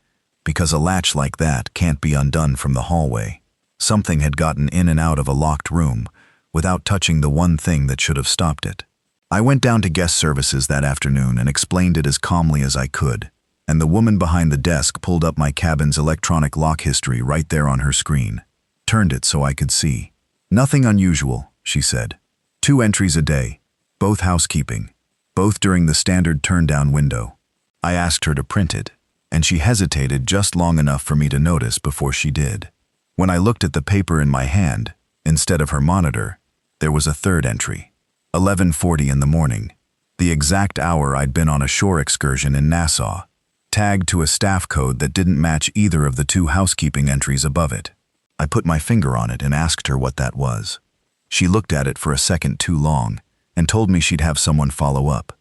Speaker 1: because a latch like that can't be undone from the hallway. Something had gotten in and out of a locked room without touching the one thing that should have stopped it. I went down to guest services that afternoon and explained it as calmly as I could, and the woman behind the desk pulled up my cabin's electronic lock history right there on her screen, turned it so I could see. Nothing unusual, she said. 2 entries a day, both housekeeping, both during the standard turn-down window. I asked her to print it, and she hesitated just long enough for me to notice before she did. When I looked at the paper in my hand, instead of her monitor, there was a 3rd entry. 11:40 in the morning, the exact hour I'd been on a shore excursion in Nassau, tagged to a staff code that didn't match either of the 2 housekeeping entries above it. I put my finger on it and asked her what that was. She looked at it for a second too long and told me she'd have someone follow up.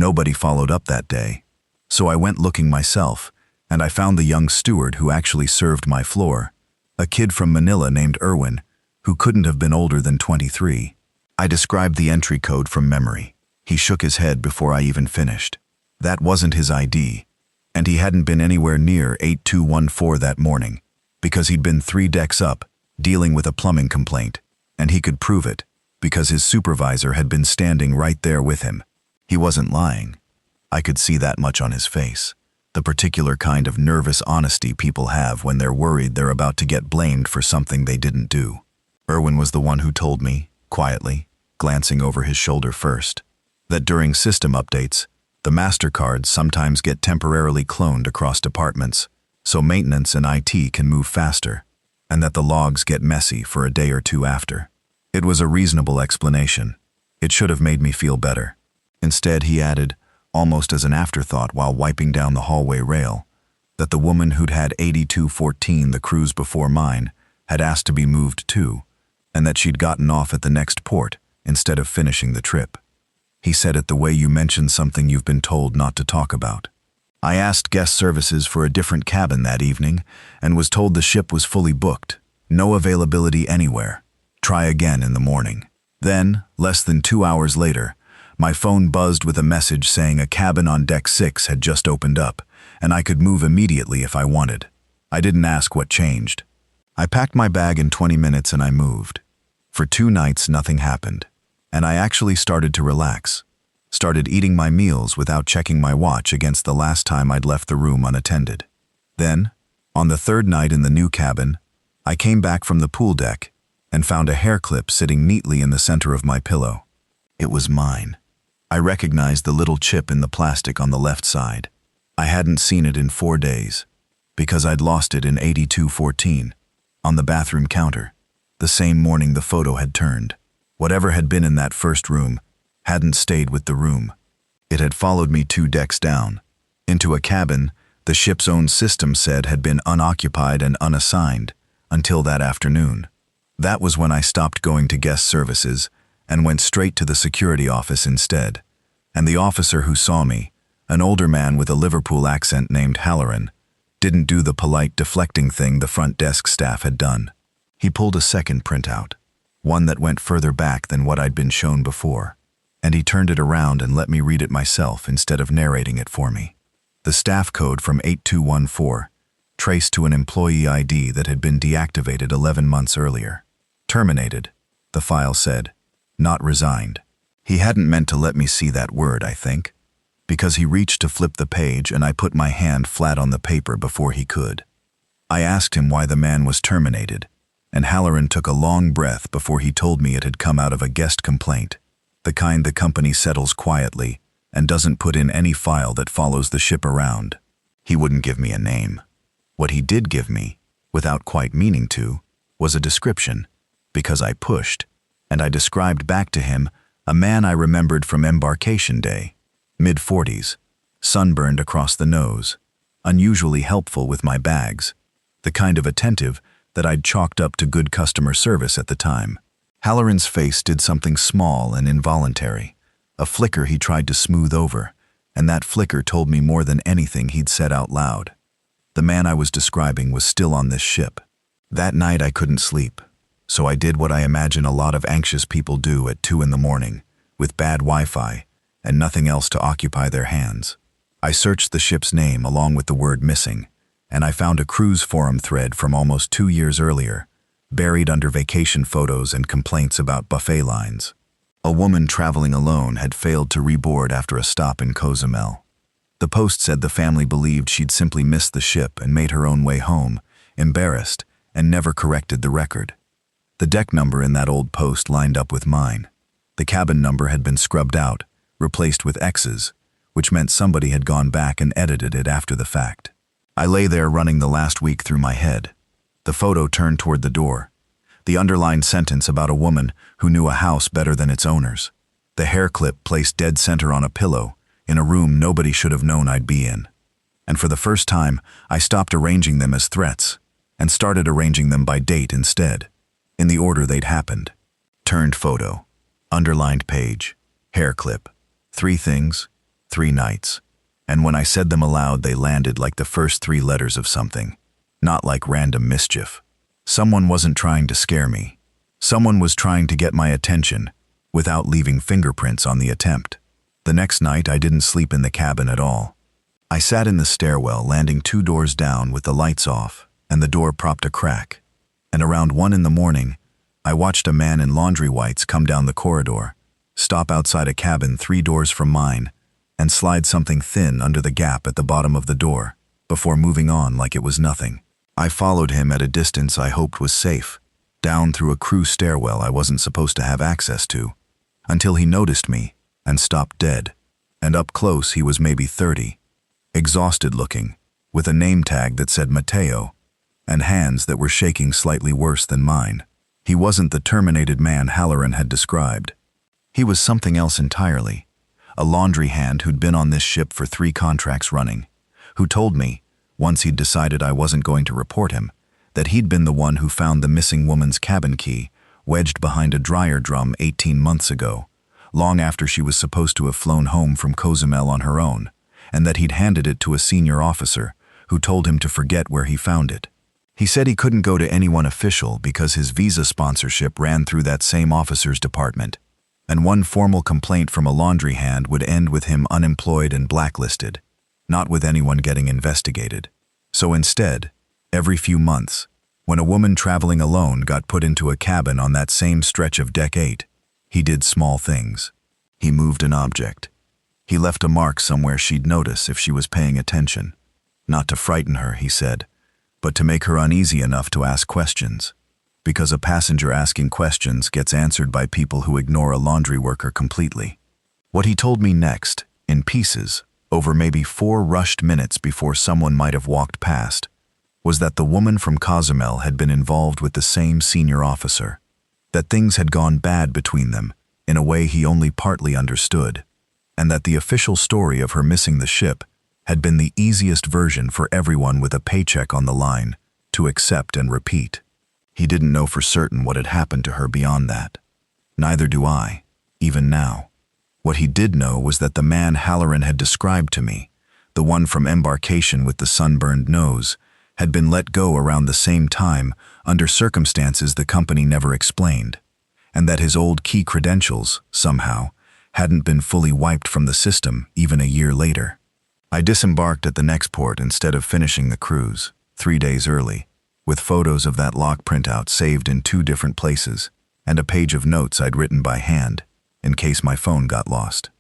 Speaker 1: Nobody followed up that day. So I went looking myself, and I found the young steward who actually served my floor, a kid from Manila named Erwin, who couldn't have been older than 23. I described the entry code from memory. He shook his head before I even finished. That wasn't his ID, and he hadn't been anywhere near 8214 that morning, because he'd been 3 decks up, dealing with a plumbing complaint, and he could prove it, because his supervisor had been standing right there with him. He wasn't lying. I could see that much on his face, the particular kind of nervous honesty people have when they're worried they're about to get blamed for something they didn't do. Erwin was the one who told me, quietly, glancing over his shoulder first, that during system updates, the MasterCards sometimes get temporarily cloned across departments, so maintenance and IT can move faster, and that the logs get messy for a day or two after. It was a reasonable explanation. It should have made me feel better. Instead, he added, almost as an afterthought while wiping down the hallway rail, that the woman who'd had 8214 the cruise before mine had asked to be moved too, and that she'd gotten off at the next port instead of finishing the trip. He said it the way you mentioned something you've been told not to talk about. I asked guest services for a different cabin that evening and was told the ship was fully booked, no availability anywhere. Try again in the morning. Then, less than 2 hours later, my phone buzzed with a message saying a cabin on deck 6 had just opened up, and I could move immediately if I wanted. I didn't ask what changed. I packed my bag in 20 minutes and I moved. For 2 nights, nothing happened, and I actually started to relax. Started eating my meals without checking my watch against the last time I'd left the room unattended. Then, on the 3rd night in the new cabin, I came back from the pool deck and found a hair clip sitting neatly in the center of my pillow. It was mine. I recognized the little chip in the plastic on the left side. I hadn't seen it in 4 days, because I'd lost it in 8214, on the bathroom counter, the same morning the photo had turned. Whatever had been in that first room hadn't stayed with the room. It had followed me 2 decks down, into a cabin the ship's own system said had been unoccupied and unassigned until that afternoon. That was when I stopped going to guest services and went straight to the security office instead. And the officer who saw me, an older man with a Liverpool accent named Halloran, didn't do the polite deflecting thing the front desk staff had done. He pulled a second printout, one that went further back than what I'd been shown before, and he turned it around and let me read it myself instead of narrating it for me. The staff code from 8214, traced to an employee ID that had been deactivated 11 months earlier. Terminated, the file said, not resigned. He hadn't meant to let me see that word, I think, because he reached to flip the page and I put my hand flat on the paper before he could. I asked him why the man was terminated, and Halloran took a long breath before he told me it had come out of a guest complaint, the kind the company settles quietly and doesn't put in any file that follows the ship around. He wouldn't give me a name. What he did give me, without quite meaning to, was a description, because I pushed, and I described back to him a man I remembered from embarkation day, mid-40s, sunburned across the nose, unusually helpful with my bags, the kind of attentive that I'd chalked up to good customer service at the time. Halloran's face did something small and involuntary, a flicker he tried to smooth over, and that flicker told me more than anything he'd said out loud. The man I was describing was still on this ship. That night I couldn't sleep, so I did what I imagine a lot of anxious people do at 2 in the morning, with bad Wi-Fi and nothing else to occupy their hands. I searched the ship's name along with the word missing, and I found a cruise forum thread from almost 2 years earlier, buried under vacation photos and complaints about buffet lines. A woman traveling alone had failed to reboard after a stop in Cozumel. The post said the family believed she'd simply missed the ship and made her own way home, embarrassed, and never corrected the record. The deck number in that old post lined up with mine. The cabin number had been scrubbed out, replaced with X's, which meant somebody had gone back and edited it after the fact. I lay there running the last week through my head. The photo turned toward the door. The underlined sentence about a woman who knew a house better than its owners. The hair clip placed dead center on a pillow, in a room nobody should have known I'd be in. And for the first time, I stopped arranging them as threats, and started arranging them by date instead, in the order they'd happened. Turned photo, underlined page, hair clip, 3 things, 3 nights. And when I said them aloud, they landed like the first 3 letters of something, not like random mischief. Someone wasn't trying to scare me. Someone was trying to get my attention without leaving fingerprints on the attempt. The next night, I didn't sleep in the cabin at all. I sat in the stairwell, landing 2 doors down with the lights off and the door propped a crack. And around 1 in the morning, I watched a man in laundry whites come down the corridor, stop outside a cabin 3 doors from mine, and slide something thin under the gap at the bottom of the door, before moving on like it was nothing. I followed him at a distance I hoped was safe, down through a crew stairwell I wasn't supposed to have access to, until he noticed me and stopped dead. And up close he was maybe 30, exhausted looking, with a name tag that said Mateo, and hands that were shaking slightly worse than mine. He wasn't the terminated man Halloran had described. He was something else entirely. A laundry hand who'd been on this ship for 3 contracts running, who told me, once he'd decided I wasn't going to report him, that he'd been the one who found the missing woman's cabin key wedged behind a dryer drum 18 months ago, long after she was supposed to have flown home from Cozumel on her own, and that he'd handed it to a senior officer who told him to forget where he found it. He said he couldn't go to anyone official because his visa sponsorship ran through that same officer's department, and one formal complaint from a laundry hand would end with him unemployed and blacklisted, not with anyone getting investigated. So instead, every few months, when a woman traveling alone got put into a cabin on that same stretch of Deck 8, he did small things. He moved an object. He left a mark somewhere she'd notice if she was paying attention. Not to frighten her, he said, but to make her uneasy enough to ask questions. Because a passenger asking questions gets answered by people who ignore a laundry worker completely. What he told me next, in pieces, over maybe 4 rushed minutes before someone might have walked past, was that the woman from Cozumel had been involved with the same senior officer, that things had gone bad between them in a way he only partly understood, and that the official story of her missing the ship had been the easiest version for everyone with a paycheck on the line to accept and repeat. He didn't know for certain what had happened to her beyond that. Neither do I, even now. What he did know was that the man Halloran had described to me, the one from embarkation with the sunburned nose, had been let go around the same time under circumstances the company never explained, and that his old key credentials, somehow, hadn't been fully wiped from the system even a year later. I disembarked at the next port instead of finishing the cruise, 3 days early, with photos of that lock printout saved in 2 different places, and a page of notes I'd written by hand, in case my phone got lost.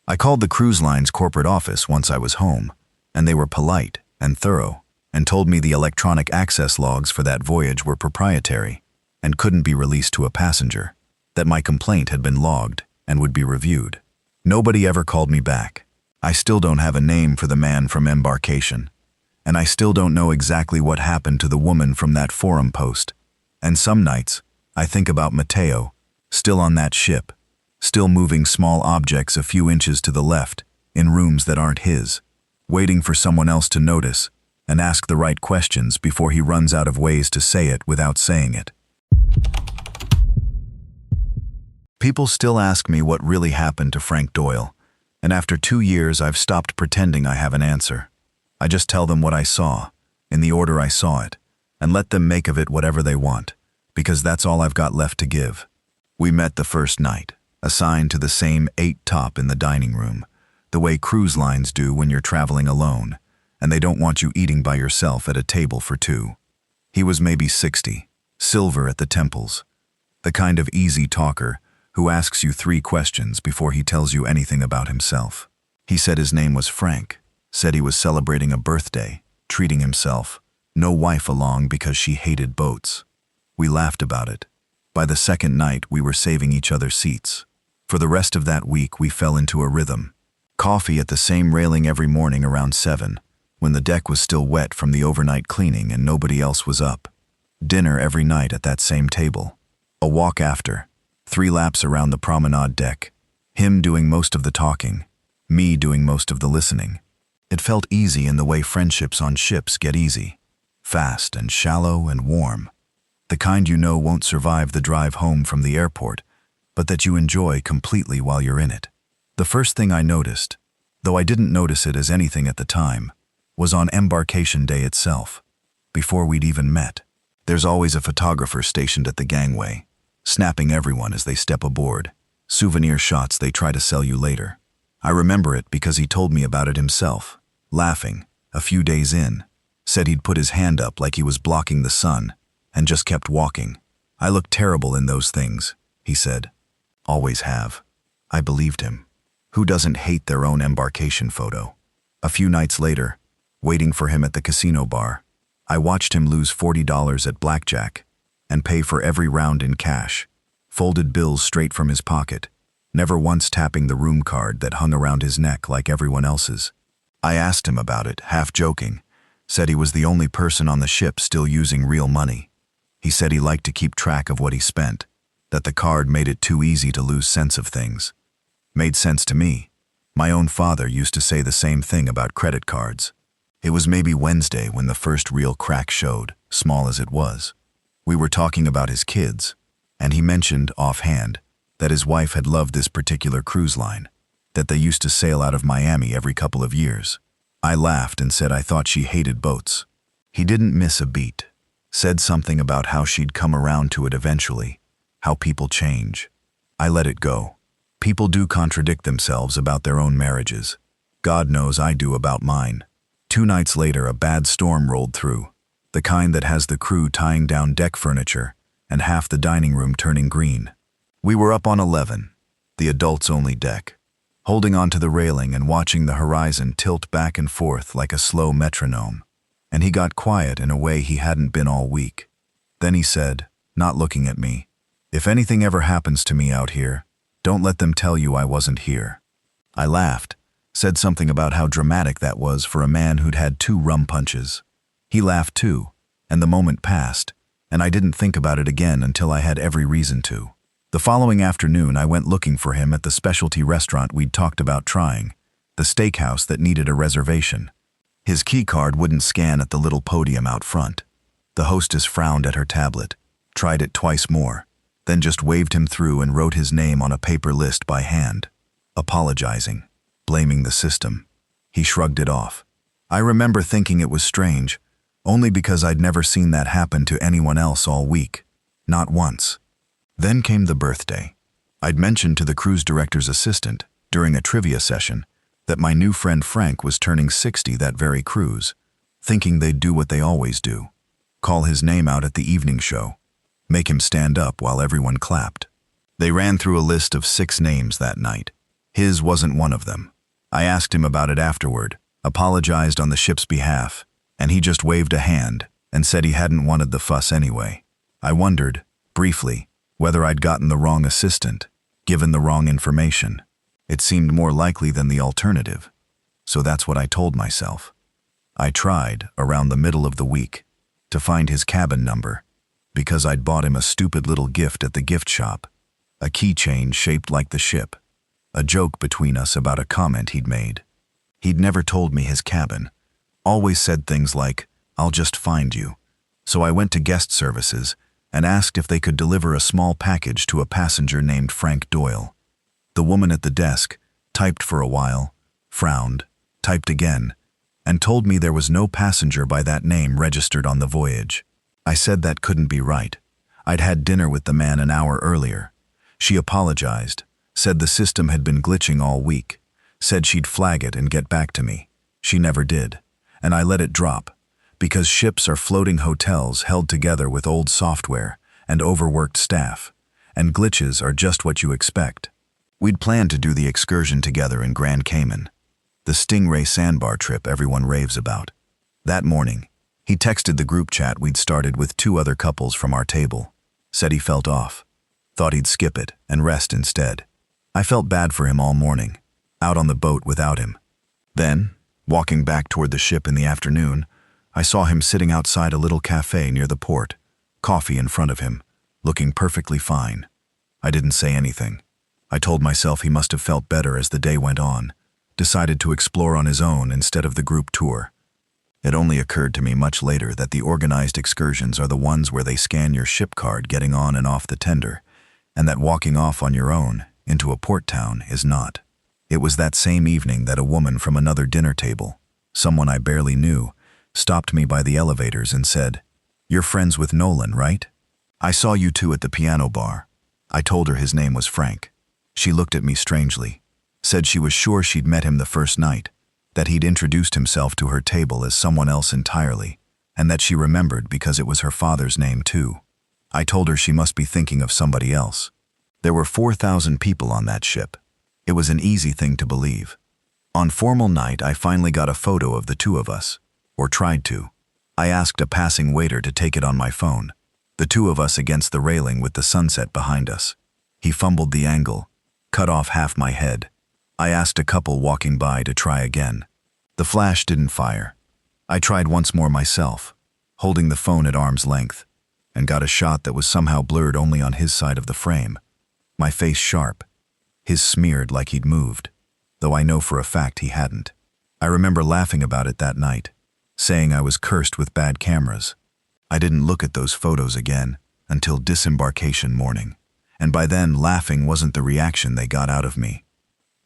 Speaker 1: I called the cruise line's corporate office once I was home, and they were polite and thorough, and told me the electronic access logs for that voyage were proprietary and couldn't be released to a passenger, that my complaint had been logged and would be reviewed. Nobody ever called me back. I still don't have a name for the man from embarkation, and I still don't know exactly what happened to the woman from that forum post. And some nights, I think about Mateo, still on that ship, still moving small objects a few inches to the left, in rooms that aren't his, waiting for someone else to notice and ask the right questions before he runs out of ways to say it without saying it. People still ask me what really happened to Frank Doyle, and after 2 years I've stopped pretending I have an answer. I just tell them what I saw, in the order I saw it, and let them make of it whatever they want, because that's all I've got left to give. We met the first night, assigned to the same 8 top in the dining room, the way cruise lines do when you're traveling alone, and they don't want you eating by yourself at a table for 2. He was maybe 60, silver at the temples, the kind of easy talker who asks you 3 questions before he tells you anything about himself. He said his name was Frank, said he was celebrating a birthday, treating himself, no wife along because she hated boats. We laughed about it. By the second night, we were saving each other seats. For the rest of that week, we fell into a rhythm. Coffee at the same railing every morning around 7, when the deck was still wet from the overnight cleaning and nobody else was up. Dinner every night at that same table. A walk after, 3 laps around the promenade deck, him doing most of the talking, me doing most of the listening. It felt easy in the way friendships on ships get easy, fast and shallow and warm, the kind you know won't survive the drive home from the airport, but that you enjoy completely while you're in it. The first thing I noticed, though I didn't notice it as anything at the time, was on embarkation day itself, before we'd even met. There's always a photographer stationed at the gangway, snapping everyone as they step aboard, souvenir shots they try to sell you later. I remember it because he told me about it himself, laughing, a few days in, said he'd put his hand up like he was blocking the sun, and just kept walking. I look terrible in those things, he said. Always have. I believed him. Who doesn't hate their own embarkation photo? A few nights later, waiting for him at the casino bar, I watched him lose $40 at blackjack and pay for every round in cash, folded bills straight from his pocket, never once tapping the room card that hung around his neck like everyone else's. I asked him about it, half joking, said he was the only person on the ship still using real money. He said he liked to keep track of what he spent, that the card made it too easy to lose sense of things. Made sense to me. My own father used to say the same thing about credit cards. It was maybe Wednesday when the first real crack showed, small as it was. We were talking about his kids, and he mentioned, offhand, that his wife had loved this particular cruise line, that they used to sail out of Miami every couple of years. I laughed and said I thought she hated boats. He didn't miss a beat. Said something about how she'd come around to it eventually, how people change. I let it go. People do contradict themselves about their own marriages. God knows I do about mine. 2 nights later, a bad storm rolled through, the kind that has the crew tying down deck furniture and half the dining room turning green. We were up on 11, the adults-only deck, holding onto the railing and watching the horizon tilt back and forth like a slow metronome. And he got quiet in a way he hadn't been all week. Then he said, not looking at me, "If anything ever happens to me out here, don't let them tell you I wasn't here." I laughed, said something about how dramatic that was for a man who'd had 2 rum punches. He laughed too, and the moment passed, and I didn't think about it again until I had every reason to. The following afternoon, I went looking for him at the specialty restaurant we'd talked about trying, the steakhouse that needed a reservation. His key card wouldn't scan at the little podium out front. The hostess frowned at her tablet, tried it twice more, then just waved him through and wrote his name on a paper list by hand, apologizing, blaming the system. He shrugged it off. I remember thinking it was strange, only because I'd never seen that happen to anyone else all week. Not once. Then came the birthday. I'd mentioned to the cruise director's assistant, during a trivia session, that my new friend Frank was turning 60 that very cruise, thinking they'd do what they always do, call his name out at the evening show, make him stand up while everyone clapped. They ran through a list of 6 names that night. His wasn't one of them. I asked him about it afterward, apologized on the ship's behalf, and he just waved a hand and said he hadn't wanted the fuss anyway. I wondered, briefly, whether I'd gotten the wrong assistant, given the wrong information. It seemed more likely than the alternative, so that's what I told myself. I tried, around the middle of the week, to find his cabin number, because I'd bought him a stupid little gift at the gift shop, a keychain shaped like the ship, a joke between us about a comment he'd made. He'd never told me his cabin, always said things like, "I'll just find you." So I went to guest services and asked if they could deliver a small package to a passenger named Frank Doyle. The woman at the desk typed for a while, frowned, typed again, and told me there was no passenger by that name registered on the voyage. I said that couldn't be right. I'd had dinner with the man an hour earlier. She apologized, said the system had been glitching all week, said she'd flag it and get back to me. She never did, and I let it drop, because ships are floating hotels held together with old software and overworked staff, and glitches are just what you expect. We'd planned to do the excursion together in Grand Cayman, the Stingray sandbar trip everyone raves about. That morning, he texted the group chat we'd started with 2 other couples from our table, said he felt off, thought he'd skip it and rest instead. I felt bad for him all morning, out on the boat without him. Then, walking back toward the ship in the afternoon, I saw him sitting outside a little cafe near the port, coffee in front of him, looking perfectly fine. I didn't say anything. I told myself he must have felt better as the day went on, decided to explore on his own instead of the group tour. It only occurred to me much later that the organized excursions are the ones where they scan your ship card getting on and off the tender, and that walking off on your own into a port town is not. It was that same evening that a woman from another dinner table, someone I barely knew, stopped me by the elevators and said, "You're friends with Nolan, right? I saw you two at the piano bar." I told her his name was Frank. She looked at me strangely, said she was sure she'd met him the first night, that he'd introduced himself to her table as someone else entirely, and that she remembered because it was her father's name too. I told her she must be thinking of somebody else. There were 4,000 people on that ship. It was an easy thing to believe. On formal night, I finally got a photo of the two of us, or tried to. I asked a passing waiter to take it on my phone. The two of us against the railing with the sunset behind us. He fumbled the angle, cut off half my head. I asked a couple walking by to try again. The flash didn't fire. I tried once more myself, holding the phone at arm's length, and got a shot that was somehow blurred only on his side of the frame. My face sharp, his smeared like he'd moved, though I know for a fact he hadn't. I remember laughing about it that night, saying I was cursed with bad cameras. I didn't look at those photos again until disembarkation morning, and by then laughing wasn't the reaction they got out of me.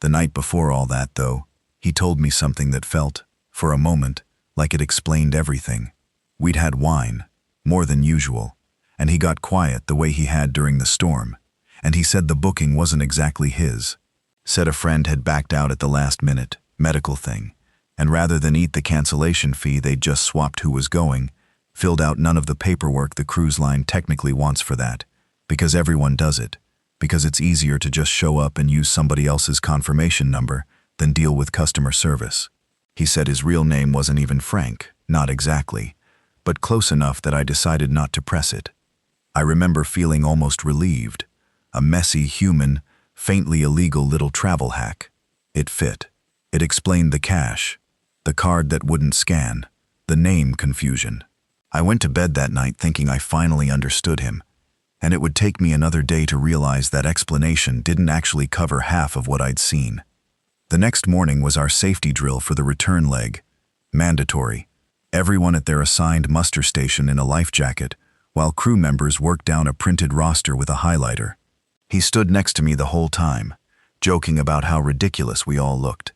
Speaker 1: The night before all that, though, he told me something that felt, for a moment, like it explained everything. We'd had wine, more than usual, and he got quiet the way he had during the storm, and he said the booking wasn't exactly his. Said a friend had backed out at the last minute, medical thing, and rather than eat the cancellation fee, they'd just swapped who was going, filled out none of the paperwork the cruise line technically wants for that, because everyone does it, because it's easier to just show up and use somebody else's confirmation number than deal with customer service. He said his real name wasn't even Frank, not exactly, but close enough that I decided not to press it. I remember feeling almost relieved, a messy, human, faintly illegal little travel hack. It fit. It explained the cash, the card that wouldn't scan, the name confusion. I went to bed that night thinking I finally understood him, and it would take me another day to realize that explanation didn't actually cover half of what I'd seen. The next morning was our safety drill for the return leg. Mandatory. Everyone at their assigned muster station in a life jacket, while crew members worked down a printed roster with a highlighter. He stood next to me the whole time, joking about how ridiculous we all looked.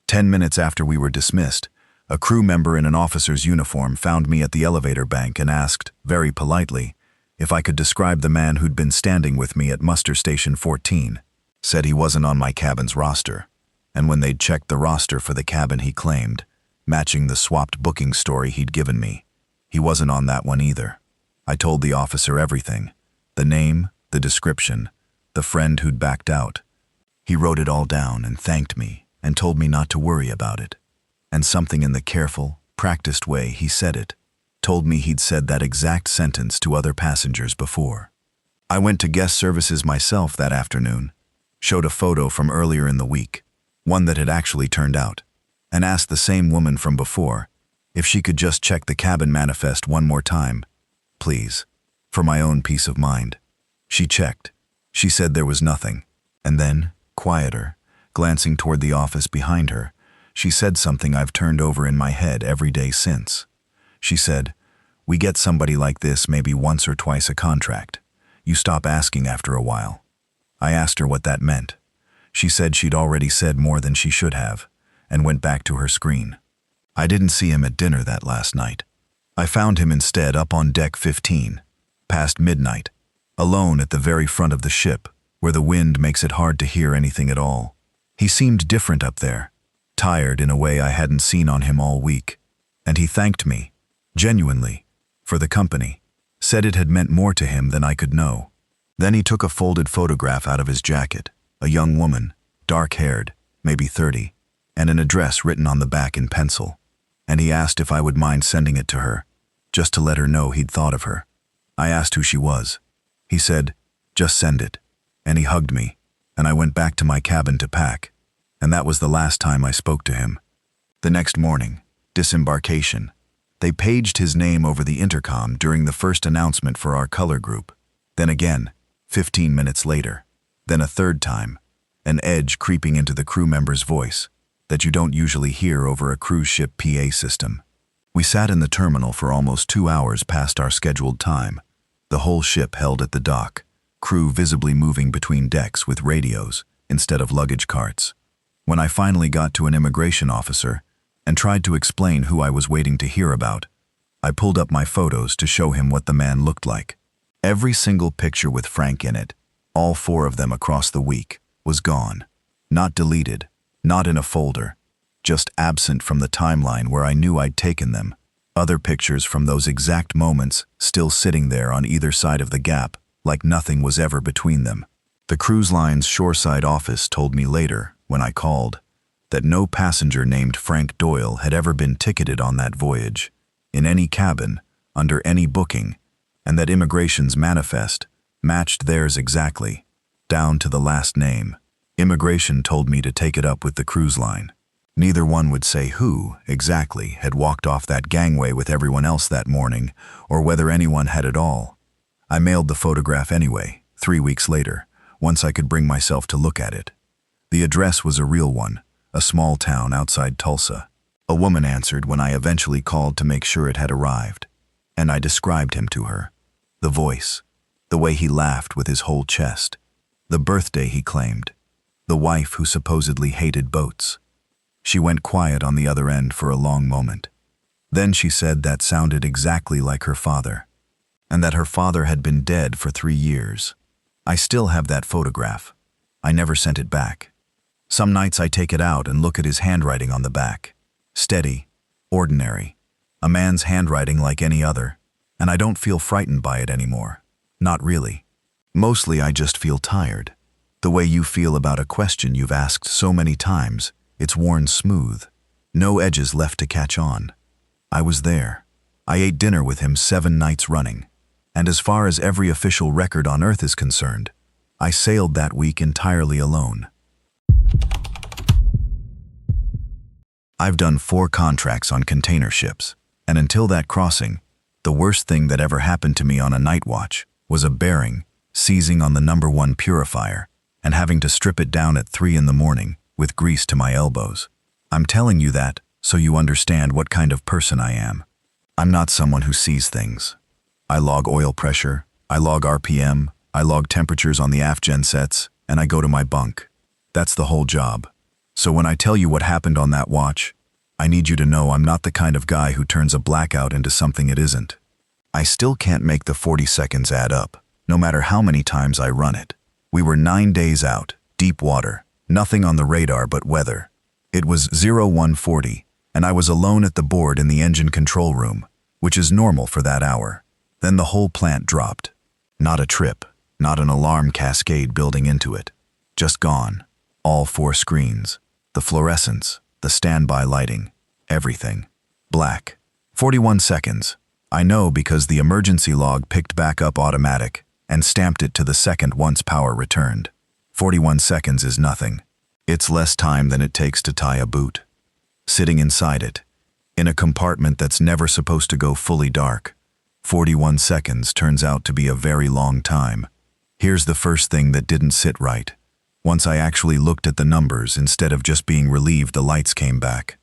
Speaker 1: 10 minutes after we were dismissed, a crew member in an officer's uniform found me at the elevator bank and asked, very politely, if I could describe the man who'd been standing with me at muster station 14. Said he wasn't on my cabin's roster, and when they'd checked the roster for the cabin he claimed, matching the swapped booking story he'd given me, he wasn't on that one either. I told the officer everything, the name, the description, the friend who'd backed out. He wrote it all down and thanked me and told me not to worry about it. And something in the careful, practiced way he said it told me he'd said that exact sentence to other passengers before. I went to guest services myself that afternoon, showed a photo from earlier in the week, one that had actually turned out, and asked the same woman from before if she could just check the cabin manifest one more time, please, for my own peace of mind. She checked. She said there was nothing, and then, quieter, glancing toward the office behind her, she said something I've turned over in my head every day since. She said, "We get somebody like this maybe once or twice a contract. You stop asking after a while." I asked her what that meant. She said she'd already said more than she should have, and went back to her screen. I didn't see him at dinner that last night. I found him instead up on deck 15, past midnight, alone at the very front of the ship, where the wind makes it hard to hear anything at all. He seemed different up there, tired in a way I hadn't seen on him all week, and he thanked me, genuinely, for the company, said it had meant more to him than I could know. Then he took a folded photograph out of his jacket, a young woman, dark-haired, maybe 30, and an address written on the back in pencil, and he asked if I would mind sending it to her, just to let her know he'd thought of her. I asked who she was. He said, "Just send it," and he hugged me, and I went back to my cabin to pack, and that was the last time I spoke to him. The next morning, disembarkation, they paged his name over the intercom during the first announcement for our color group. Then again, 15 minutes later. Then a third time, an edge creeping into the crew member's voice that you don't usually hear over a cruise ship PA system. We sat in the terminal for almost 2 hours past our scheduled time, the whole ship held at the dock, crew visibly moving between decks with radios instead of luggage carts. When I finally got to an immigration officer and tried to explain who I was waiting to hear about, I pulled up my photos to show him what the man looked like. Every single picture with Frank in it, all 4 of them across the week, was gone. Not deleted, not in a folder, just absent from the timeline where I knew I'd taken them. Other pictures from those exact moments still sitting there on either side of the gap, like nothing was ever between them. The cruise line's shoreside office told me later, when I called, that no passenger named Frank Doyle had ever been ticketed on that voyage, in any cabin, under any booking, and that immigration's manifest matched theirs exactly, down to the last name. Immigration told me to take it up with the cruise line. Neither one would say who, exactly, had walked off that gangway with everyone else that morning, or whether anyone had at all. I mailed the photograph anyway, 3 weeks later, once I could bring myself to look at it. The address was a real one, a small town outside Tulsa. A woman answered when I eventually called to make sure it had arrived, and I described him to her. The voice, the way he laughed with his whole chest, the birthday he claimed, the wife who supposedly hated boats. She went quiet on the other end for a long moment. Then she said that sounded exactly like her father, and that her father had been dead for 3 years. I still have that photograph. I never sent it back. Some nights I take it out and look at his handwriting on the back. Steady, ordinary, a man's handwriting like any other, and I don't feel frightened by it anymore. Not really. Mostly I just feel tired. The way you feel about a question you've asked so many times, it's worn smooth. No edges left to catch on. I was there. I ate dinner with him 7 nights running. And as far as every official record on Earth is concerned, I sailed that week entirely alone. I've done 4 contracts on container ships, and until that crossing, the worst thing that ever happened to me on a night watch was a bearing seizing on the number 1 purifier and having to strip it down at 3 in the morning with grease to my elbows. I'm telling you that so you understand what kind of person I am. I'm not someone who sees things. I log oil pressure, I log RPM, I log temperatures on the aft gensets, and I go to my bunk. That's the whole job. So when I tell you what happened on that watch, I need you to know I'm not the kind of guy who turns a blackout into something it isn't. I still can't make the 40 seconds add up, no matter how many times I run it. We were 9 days out, deep water, nothing on the radar but weather. It was 0140, and I was alone at the board in the engine control room, which is normal for that hour. Then the whole plant dropped. Not a trip, not an alarm cascade building into it. Just gone. All 4 screens. The fluorescence, the standby lighting, everything. Black. 41 seconds. I know because the emergency log picked back up automatic and stamped it to the second once power returned. 41 seconds is nothing. It's less time than it takes to tie a boot. Sitting inside it, in a compartment that's never supposed to go fully dark, 41 seconds turns out to be a very long time. Here's the first thing that didn't sit right. Once I actually looked at the numbers, instead of just being relieved the lights came back.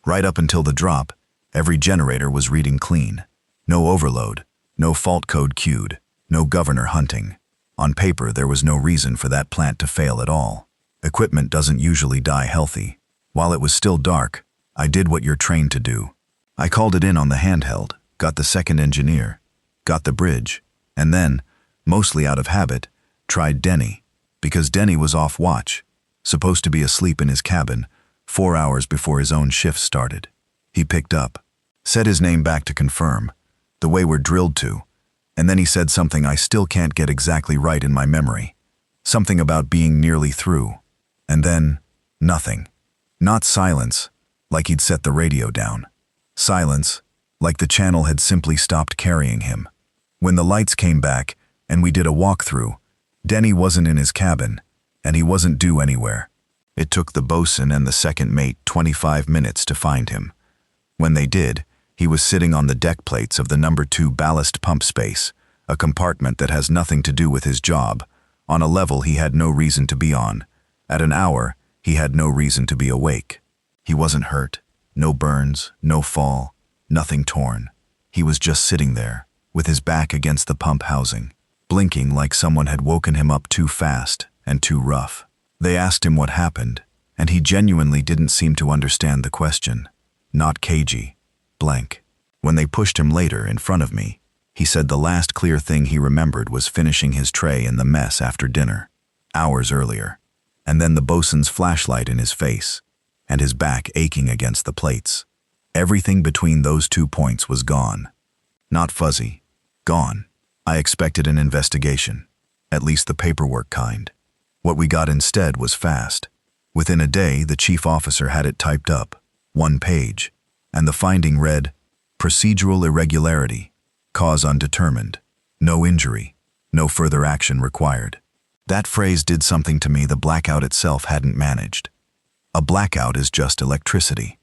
Speaker 1: Right up until the drop, every generator was reading clean. No overload, no fault code queued, no governor hunting. On paper, there was no reason for that plant to fail at all. Equipment doesn't usually die healthy. While it was still dark, I did what you're trained to do. I called it in on the handheld, got the second engineer, got the bridge, and then, mostly out of habit, tried Denny, because Denny was off watch, supposed to be asleep in his cabin, 4 hours before his own shift started. He picked up, said his name back to confirm, the way we're drilled to, and then he said something I still can't get exactly right in my memory. Something about being nearly through. And then, nothing. Not silence, like he'd set the radio down. Silence, like the channel had simply stopped carrying him. When the lights came back and we did a walkthrough, Denny wasn't in his cabin, and he wasn't due anywhere. It took the bosun and the second mate 25 minutes to find him. When they did, he was sitting on the deck plates of the number 2 ballast pump space, a compartment that has nothing to do with his job, on a level he had no reason to be on. At an hour, he had no reason to be awake. He wasn't hurt, no burns, no fall, nothing torn. He was just sitting there, with his back against the pump housing, blinking like someone had woken him up too fast and too rough. They asked him what happened, and he genuinely didn't seem to understand the question. Not cagey. Blank. When they pushed him later in front of me, he said the last clear thing he remembered was finishing his tray in the mess after dinner, hours earlier, and then the bosun's flashlight in his face, and his back aching against the plates. Everything between those 2 points was gone. Not fuzzy. Gone. I expected an investigation, at least the paperwork kind. What we got instead was fast. Within a day, the chief officer had it typed up, 1 page, and the finding read, "Procedural irregularity, cause undetermined, no injury, no further action required." That phrase did something to me the blackout itself hadn't managed. A blackout is just electricity.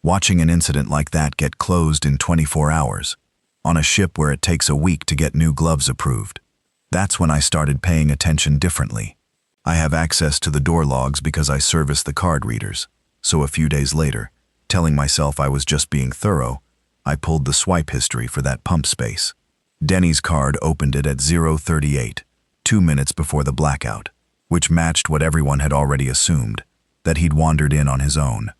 Speaker 1: Watching an incident like that get closed in 24 hours, on a ship where it takes a week to get new gloves approved, that's when I started paying attention differently. I have access to the door logs because I service the card readers, so a few days later, telling myself I was just being thorough, I pulled the swipe history for that pump space. Denny's card opened it at 0:38, 2 minutes before the blackout, which matched what everyone had already assumed, that he'd wandered in on his own.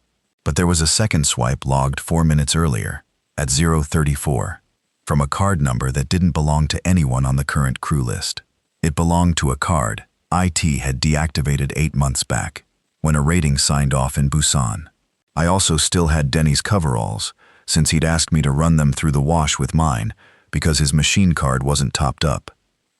Speaker 1: But there was a second swipe logged 4 minutes earlier, at 0:34, from a card number that didn't belong to anyone on the current crew list. It belonged to a card IT had deactivated 8 months back, when a rating signed off in Busan. I also still had Denny's coveralls, since he'd asked me to run them through the wash with mine, because his machine card wasn't topped up.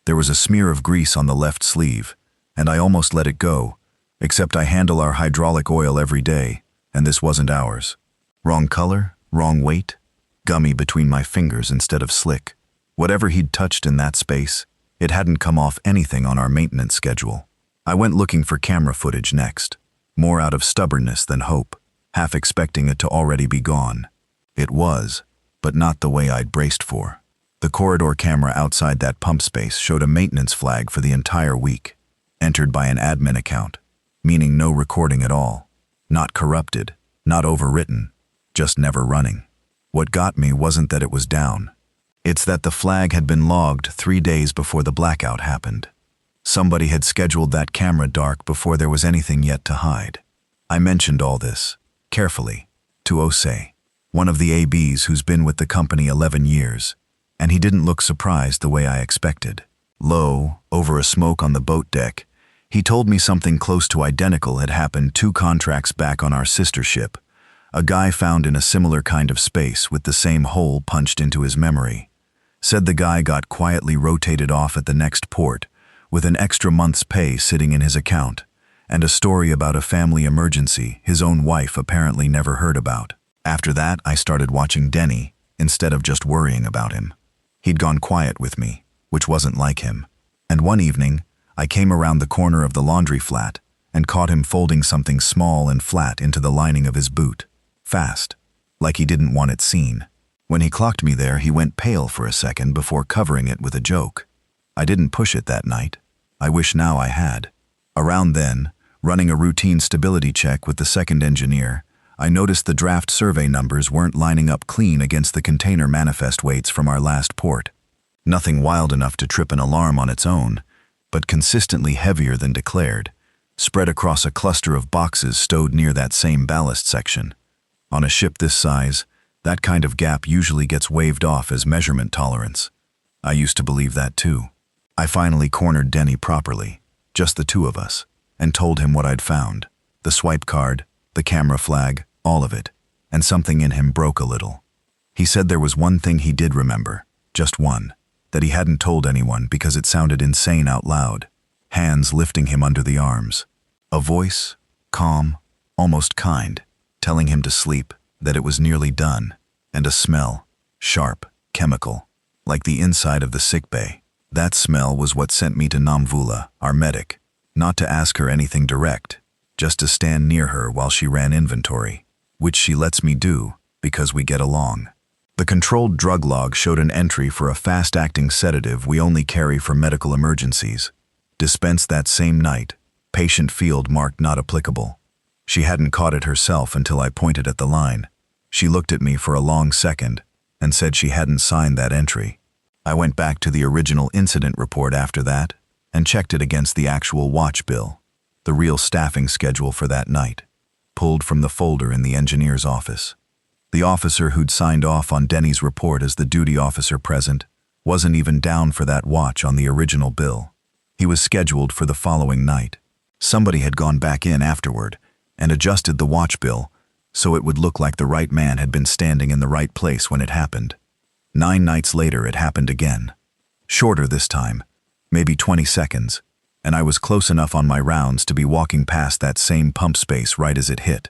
Speaker 1: There was a smear of grease on the left sleeve, and I almost let it go, except I handle our hydraulic oil every day, and this wasn't ours. Wrong color, wrong weight, gummy between my fingers instead of slick. Whatever he'd touched in that space, it hadn't come off anything on our maintenance schedule. I went looking for camera footage next, more out of stubbornness than hope, half expecting it to already be gone. It was, but not the way I'd braced for. The corridor camera outside that pump space showed a maintenance flag for the entire week, entered by an admin account, meaning no recording at all. Not corrupted, not overwritten, just never running. What got me wasn't that it was down. It's that the flag had been logged 3 days before the blackout happened. Somebody had scheduled that camera dark before there was anything yet to hide. I mentioned all this, carefully, to Osei, one of the ABs who's been with the company 11 years, and he didn't look surprised the way I expected. Low, over a smoke on the boat deck, he told me something close to identical had happened 2 contracts back on our sister ship. A guy found in a similar kind of space with the same hole punched into his memory. Said the guy got quietly rotated off at the next port, with an extra month's pay sitting in his account, and a story about a family emergency his own wife apparently never heard about. After that, I started watching Denny, instead of just worrying about him. He'd gone quiet with me, which wasn't like him, and one evening, I came around the corner of the laundry flat and caught him folding something small and flat into the lining of his boot. Fast, like he didn't want it seen. When he clocked me there, he went pale for a second before covering it with a joke. I didn't push it that night. I wish now I had. Around then, running a routine stability check with the second engineer, I noticed the draft survey numbers weren't lining up clean against the container manifest weights from our last port. Nothing wild enough to trip an alarm on its own, but consistently heavier than declared, spread across a cluster of boxes stowed near that same ballast section. On a ship this size, that kind of gap usually gets waved off as measurement tolerance. I used to believe that too. I finally cornered Denny properly, just the 2 of us, and told him what I'd found. The swipe card, the camera flag, all of it, and something in him broke a little. He said there was one thing he did remember, just one, that he hadn't told anyone because it sounded insane out loud. Hands lifting him under the arms. A voice, calm, almost kind, telling him to sleep, that it was nearly done, and a smell, sharp, chemical, like the inside of the sick bay. That smell was what sent me to Nightveil, our medic, not to ask her anything direct, just to stand near her while she ran inventory, which she lets me do because we get along. The controlled drug log showed an entry for a fast-acting sedative we only carry for medical emergencies. Dispensed that same night, patient field marked not applicable. She hadn't caught it herself until I pointed at the line. She looked at me for a long second and said she hadn't signed that entry. I went back to the original incident report after that and checked it against the actual watch bill, the real staffing schedule for that night. pulled from the folder in the engineer's office. The officer who'd signed off on Denny's report as the duty officer present wasn't even down for that watch on the original bill. He was scheduled for the following night. Somebody had gone back in afterward and adjusted the watch bill so it would look like the right man had been standing in the right place when it happened. 9 nights later, it happened again. Shorter this time, maybe 20 seconds, and I was close enough on my rounds to be walking past that same pump space right as it hit.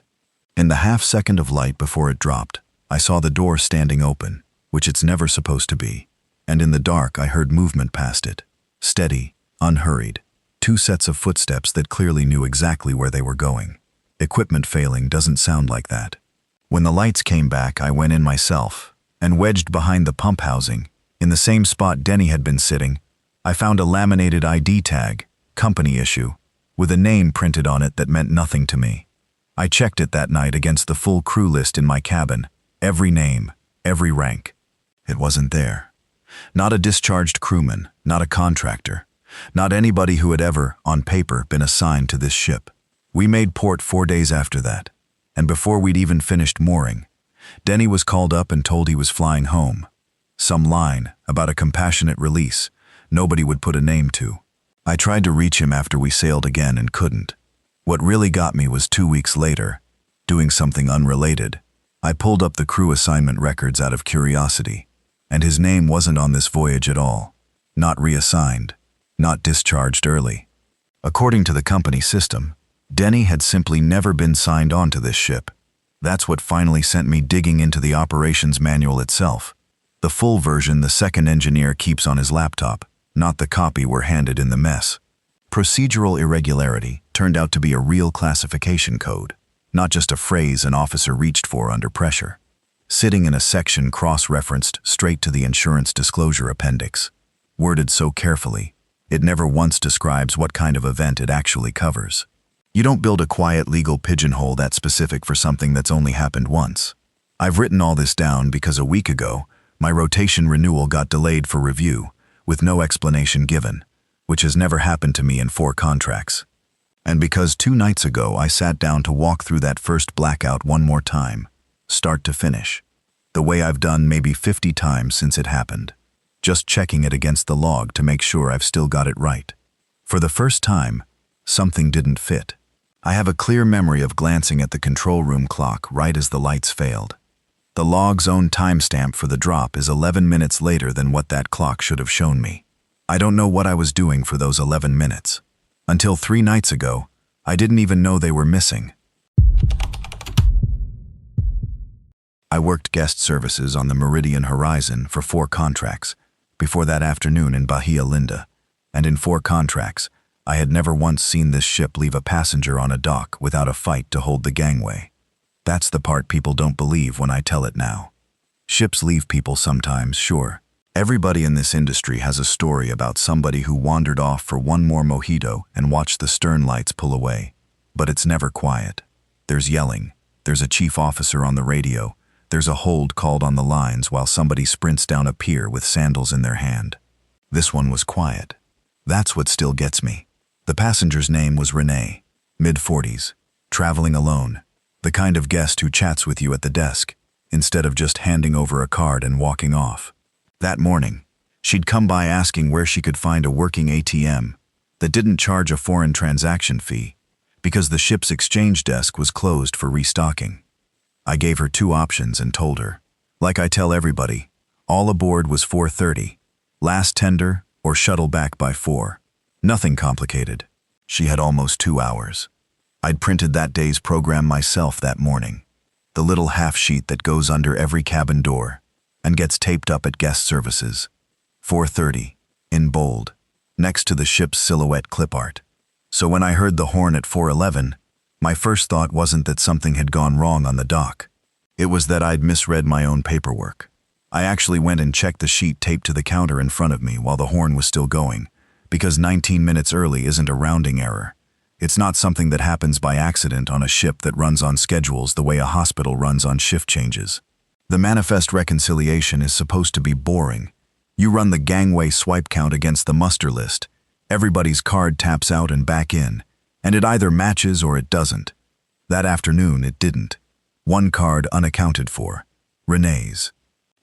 Speaker 1: In the half-second of light before it dropped, I saw the door standing open, which it's never supposed to be, and in the dark I heard movement past it. Steady, unhurried. 2 sets of footsteps that clearly knew exactly where they were going. Equipment failing doesn't sound like that. When the lights came back, I went in myself, and wedged behind the pump housing, in the same spot Denny had been sitting, I found a laminated ID tag, company issue, with a name printed on it that meant nothing to me. I checked it that night against the full crew list in my cabin, every name, every rank. It wasn't there. Not a discharged crewman, not a contractor, not anybody who had ever, on paper, been assigned to this ship. We made port 4 days after that, and before we'd even finished mooring, Denny was called up and told he was flying home. Some line about a compassionate release nobody would put a name to. I tried to reach him after we sailed again and couldn't. What really got me was 2 weeks later, doing something unrelated. I pulled up the crew assignment records out of curiosity, and his name wasn't on this voyage at all. Not reassigned, not discharged early. According to the company system, Denny had simply never been signed on to this ship. That's what finally sent me digging into the operations manual itself. The full version the second engineer keeps on his laptop, not the copy we're handed in the mess. Procedural irregularity turned out to be a real classification code, not just a phrase an officer reached for under pressure. Sitting in a section cross-referenced straight to the insurance disclosure appendix. Worded so carefully, it never once describes what kind of event it actually covers. You don't build a quiet legal pigeonhole that specific for something that's only happened once. I've written all this down because a week ago, my rotation renewal got delayed for review, with no explanation given, which has never happened to me in 4 contracts. And because 2 nights ago I sat down to walk through that first blackout one more time, start to finish, the way I've done maybe 50 times since it happened, just checking it against the log to make sure I've still got it right. For the first time, something didn't fit. I have a clear memory of glancing at the control room clock right as the lights failed. The log's own timestamp for the drop is 11 minutes later than what that clock should have shown me. I don't know what I was doing for those 11 minutes. Until 3 nights ago, I didn't even know they were missing. I worked guest services on the Meridian Horizon for 4 contracts, before that afternoon in Bahia Linda, and in 4 contracts, I had never once seen this ship leave a passenger on a dock without a fight to hold the gangway. That's the part people don't believe when I tell it now. Ships leave people sometimes, sure. Everybody in this industry has a story about somebody who wandered off for one more mojito and watched the stern lights pull away. But it's never quiet. There's yelling. There's a chief officer on the radio. There's a hold called on the lines while somebody sprints down a pier with sandals in their hand. This one was quiet. That's what still gets me. The passenger's name was Renee, mid-40s, traveling alone. The kind of guest who chats with you at the desk, instead of just handing over a card and walking off. That morning, she'd come by asking where she could find a working ATM that didn't charge a foreign transaction fee, because the ship's exchange desk was closed for restocking. I gave her 2 options and told her, like I tell everybody, all aboard was 4:30, last tender or shuttle back by 4. Nothing complicated. She had almost 2 hours. I'd printed that day's program myself that morning, the little half sheet that goes under every cabin door and gets taped up at guest services. 4:30, in bold, next to the ship's silhouette clip art. So when I heard the horn at 4:11, my first thought wasn't that something had gone wrong on the dock. It was that I'd misread my own paperwork. I actually went and checked the sheet taped to the counter in front of me while the horn was still going, because 19 minutes early isn't a rounding error. It's not something that happens by accident on a ship that runs on schedules the way a hospital runs on shift changes. The manifest reconciliation is supposed to be boring. You run the gangway swipe count against the muster list, everybody's card taps out and back in, and it either matches or it doesn't. That afternoon, it didn't. One card unaccounted for. Renee's.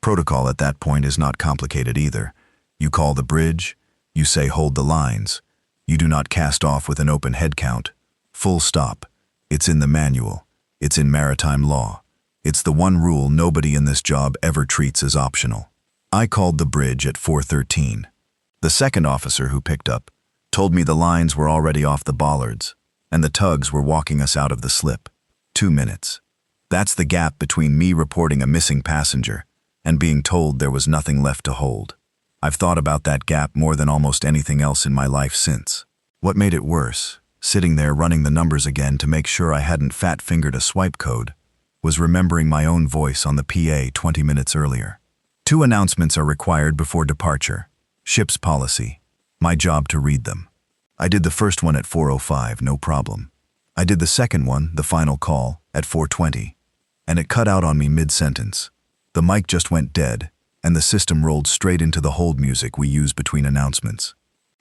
Speaker 1: Protocol at that point is not complicated either. You call the bridge, you say hold the lines. You do not cast off with an open head count. Full stop. It's in the manual. It's in maritime law. It's the one rule nobody in this job ever treats as optional. I called the bridge at 4:13. The second officer who picked up told me the lines were already off the bollards, and the tugs were walking us out of the slip. 2 minutes. That's the gap between me reporting a missing passenger and being told there was nothing left to hold. I've thought about that gap more than almost anything else in my life since. What made it worse, sitting there running the numbers again to make sure I hadn't fat-fingered a swipe code, was remembering my own voice on the PA 20 minutes earlier. 2 announcements are required before departure. Ship's policy. My job to read them. I did the first one at 4:05, no problem. I did the second one, the final call, at 4:20, and it cut out on me mid-sentence. The mic just went dead, and the system rolled straight into the hold music we use between announcements.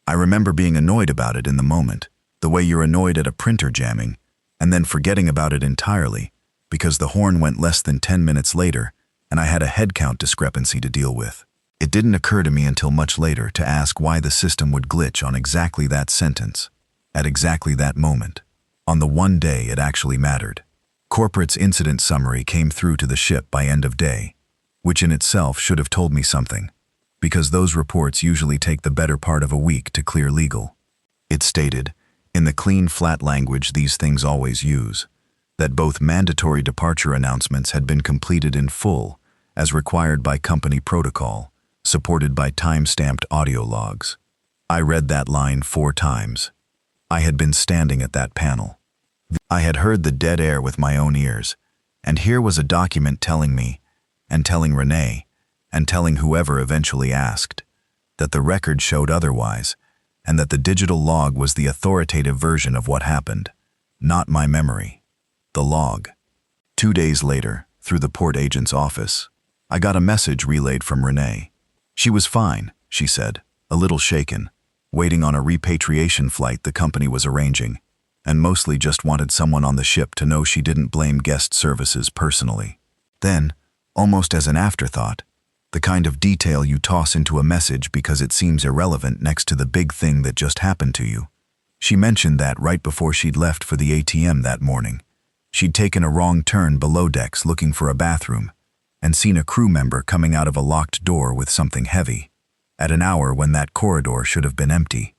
Speaker 1: I remember being annoyed about it in the moment, the way you're annoyed at a printer jamming, and then forgetting about it entirely, because the horn went less than 10 minutes later, and I had a head count discrepancy to deal with. It didn't occur to me until much later to ask why the system would glitch on exactly that sentence, at exactly that moment, on the one day it actually mattered. Corporate's incident summary came through to the ship by end of day, which in itself should have told me something, because those reports usually take the better part of a week to clear legal. It stated, in the clean, flat language these things always use, that both mandatory departure announcements had been completed in full, as required by company protocol, supported by time-stamped audio logs. I read that line 4 times. I had been standing at that panel. I had heard the dead air with my own ears, and here was a document telling me, and telling Renee, and telling whoever eventually asked, that the record showed otherwise, and that the digital log was the authoritative version of what happened, not my memory. The log. 2 days later, through the port agent's office, I got a message relayed from Renee. She was fine, she said, a little shaken, waiting on a repatriation flight the company was arranging, and mostly just wanted someone on the ship to know she didn't blame guest services personally. Then, almost as an afterthought, the kind of detail you toss into a message because it seems irrelevant next to the big thing that just happened to you. She mentioned that right before she'd left for the ATM that morning. She'd taken a wrong turn below decks looking for a bathroom, and seen a crew member coming out of a locked door with something heavy, at an hour when that corridor should have been empty.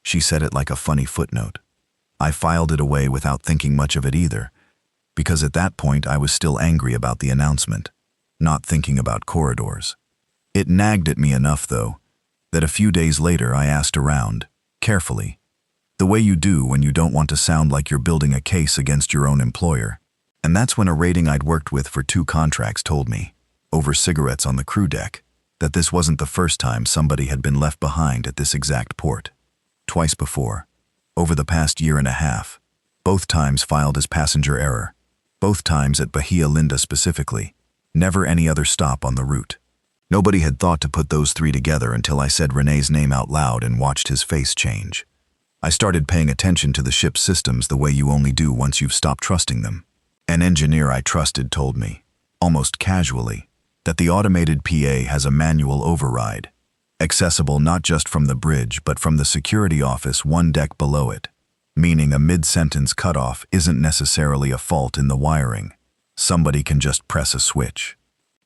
Speaker 1: She said it like a funny footnote. I filed it away without thinking much of it either, because at that point I was still angry about the announcement, not thinking about corridors. It nagged at me enough, though, that a few days later I asked around, carefully, the way you do when you don't want to sound like you're building a case against your own employer. And that's when a rating I'd worked with for 2 contracts told me, over cigarettes on the crew deck, that this wasn't the first time somebody had been left behind at this exact port. Twice before, over the past 1.5 years, both times filed as passenger error, both times at Bahia Linda specifically, never any other stop on the route. Nobody had thought to put those 3 together until I said Renee's name out loud and watched his face change. I started paying attention to the ship's systems the way you only do once you've stopped trusting them. An engineer I trusted told me, almost casually, that the automated PA has a manual override, accessible not just from the bridge but from the security office 1 deck below it, meaning a mid-sentence cutoff isn't necessarily a fault in the wiring. Somebody can just press a switch.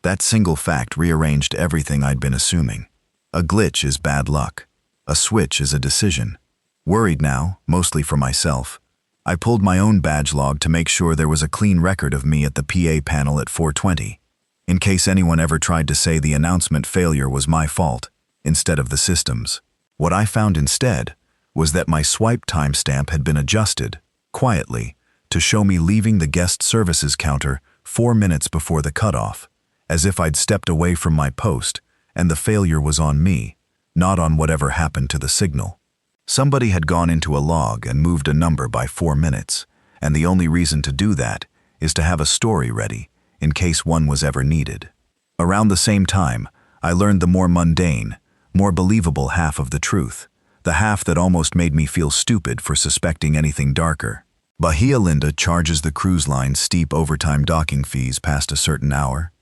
Speaker 1: That single fact rearranged everything I'd been assuming. A glitch is bad luck. A switch is a decision. Worried now, mostly for myself, I pulled my own badge log to make sure there was a clean record of me at the PA panel at 4:20, in case anyone ever tried to say the announcement failure was my fault, instead of the system's. What I found instead was that my swipe timestamp had been adjusted, quietly, to show me leaving the guest services counter 4 minutes before the cutoff, as if I'd stepped away from my post, and the failure was on me, not on whatever happened to the signal. Somebody had gone into a log and moved a number by 4 minutes, and the only reason to do that is to have a story ready, in case one was ever needed. Around the same time, I learned the more mundane, more believable half of the truth, the half that almost made me feel stupid for suspecting anything darker. Bahia Linda charges the cruise line steep overtime docking fees past a certain hour,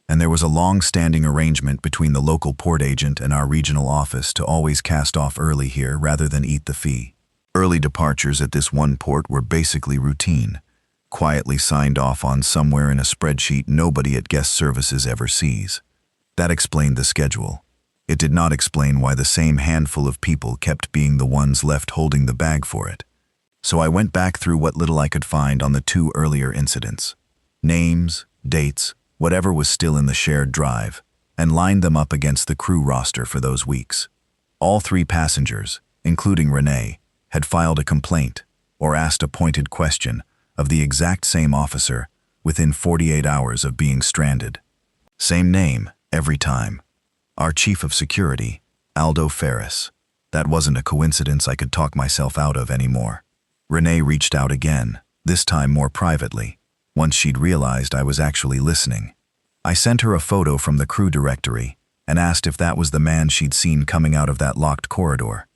Speaker 1: and there was a long-standing arrangement between the local port agent and our regional office to always cast off early here rather than eat the fee. Early departures at this one port were basically routine, quietly signed off on somewhere in a spreadsheet nobody at guest services ever sees. That explained the schedule. It did not explain why the same handful of people kept being the ones left holding the bag for it. So I went back through what little I could find on the 2 earlier incidents. Names, dates, whatever was still in the shared drive, and lined them up against the crew roster for those weeks. All 3 passengers, including Renee, had filed a complaint or asked a pointed question of the exact same officer within 48 hours of being stranded. Same name every time. Our chief of security, Aldo Ferris. That wasn't a coincidence I could talk myself out of anymore. Renee reached out again, this time more privately, once she'd realized I was actually listening. I sent her a photo from the crew directory and asked if that was the man she'd seen coming out of that locked corridor.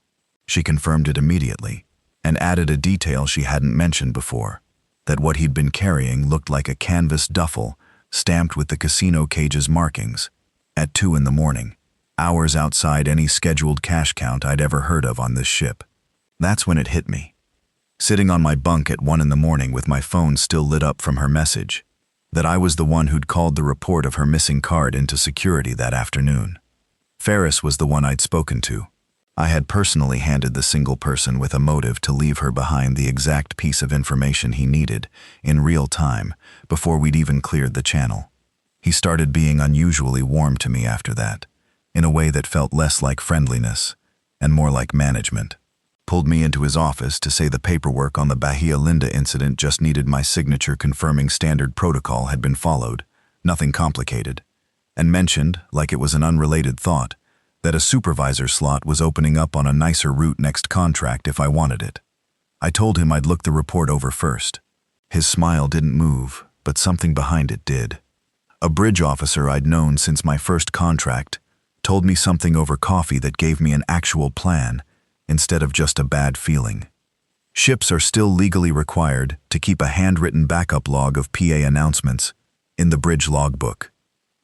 Speaker 1: She confirmed it immediately and added a detail she hadn't mentioned before, that what he'd been carrying looked like a canvas duffel stamped with the casino cage's markings, at 2 in the morning, hours outside any scheduled cash count I'd ever heard of on this ship. That's when it hit me. Sitting on my bunk at 1 in the morning with my phone still lit up from her message, that I was the one who'd called the report of her missing card into security that afternoon. Ferris was the one I'd spoken to. I had personally handed the single person with a motive to leave her behind the exact piece of information he needed in real time before we'd even cleared the channel. He started being unusually warm to me after that, in a way that felt less like friendliness and more like management. Pulled me into his office to say the paperwork on the Bahia Linda incident just needed my signature confirming standard protocol had been followed, nothing complicated, and mentioned, like it was an unrelated thought, that a supervisor slot was opening up on a nicer route next contract if I wanted it. I told him I'd look the report over first. His smile didn't move, but something behind it did. A bridge officer I'd known since my first contract told me something over coffee that gave me an actual plan instead of just a bad feeling. Ships are still legally required to keep a handwritten backup log of PA announcements in the bridge logbook,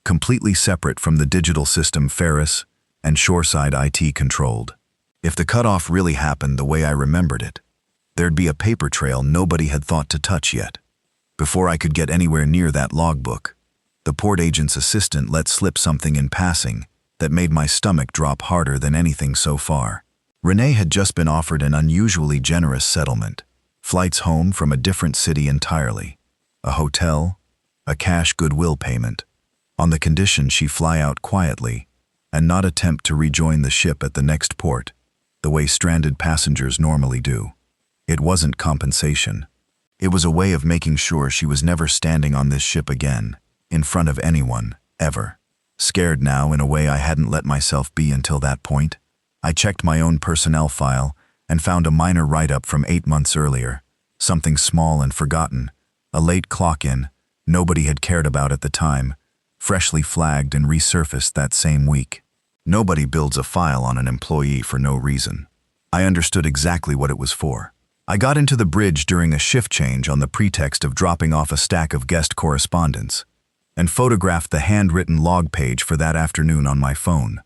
Speaker 1: completely separate from the digital system Ferris and shoreside IT controlled. If the cutoff really happened the way I remembered it, there'd be a paper trail nobody had thought to touch yet. Before I could get anywhere near that logbook, the port agent's assistant let slip something in passing that made my stomach drop harder than anything so far. Renee had just been offered an unusually generous settlement, flights home from a different city entirely, a hotel, a cash goodwill payment, on the condition she fly out quietly and not attempt to rejoin the ship at the next port, the way stranded passengers normally do. It wasn't compensation. It was a way of making sure she was never standing on this ship again, in front of anyone, ever. Scared now in a way I hadn't let myself be until that point, I checked my own personnel file and found a minor write-up from 8 months earlier, something small and forgotten, a late clock-in nobody had cared about at the time, freshly flagged and resurfaced that same week. Nobody builds a file on an employee for no reason. I understood exactly what it was for. I got into the bridge during a shift change on the pretext of dropping off a stack of guest correspondence, and photographed the handwritten log page for that afternoon on my phone,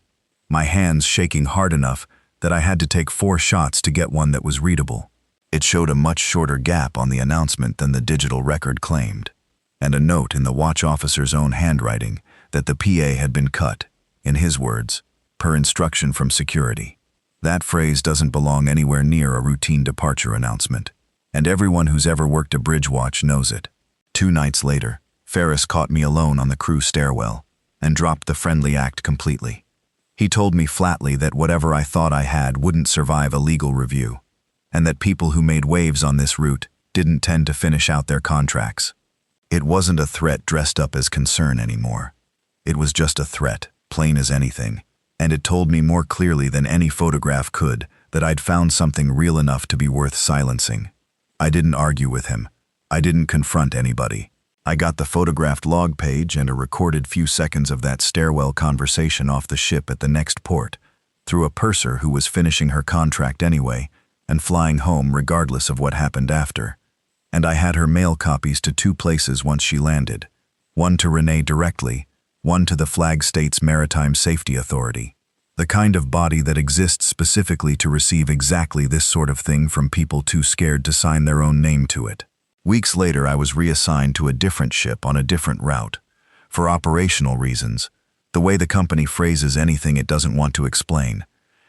Speaker 1: my hands shaking hard enough that I had to take 4 shots to get one that was readable. It showed a much shorter gap on the announcement than the digital record claimed, and a note in the watch officer's own handwriting that the PA had been cut, in his words, per instruction from security. That phrase doesn't belong anywhere near a routine departure announcement, and everyone who's ever worked a bridge watch knows it. 2 nights later, Ferris caught me alone on the crew stairwell and dropped the friendly act completely. He told me flatly that whatever I thought I had wouldn't survive a legal review, and that people who made waves on this route didn't tend to finish out their contracts. It wasn't a threat dressed up as concern anymore. It was just a threat, plain as anything, and it told me more clearly than any photograph could that I'd found something real enough to be worth silencing. I didn't argue with him. I didn't confront anybody. I got the photographed log page and a recorded few seconds of that stairwell conversation off the ship at the next port, through a purser who was finishing her contract anyway and flying home regardless of what happened after. And I had her mail copies to 2 places once she landed. One to Renee directly, one to the Flag State's Maritime Safety Authority. The kind of body that exists specifically to receive exactly this sort of thing from people too scared to sign their own name to it. Weeks later, I was reassigned to a different ship on a different route. For operational reasons, the way the company phrases anything it doesn't want to explain.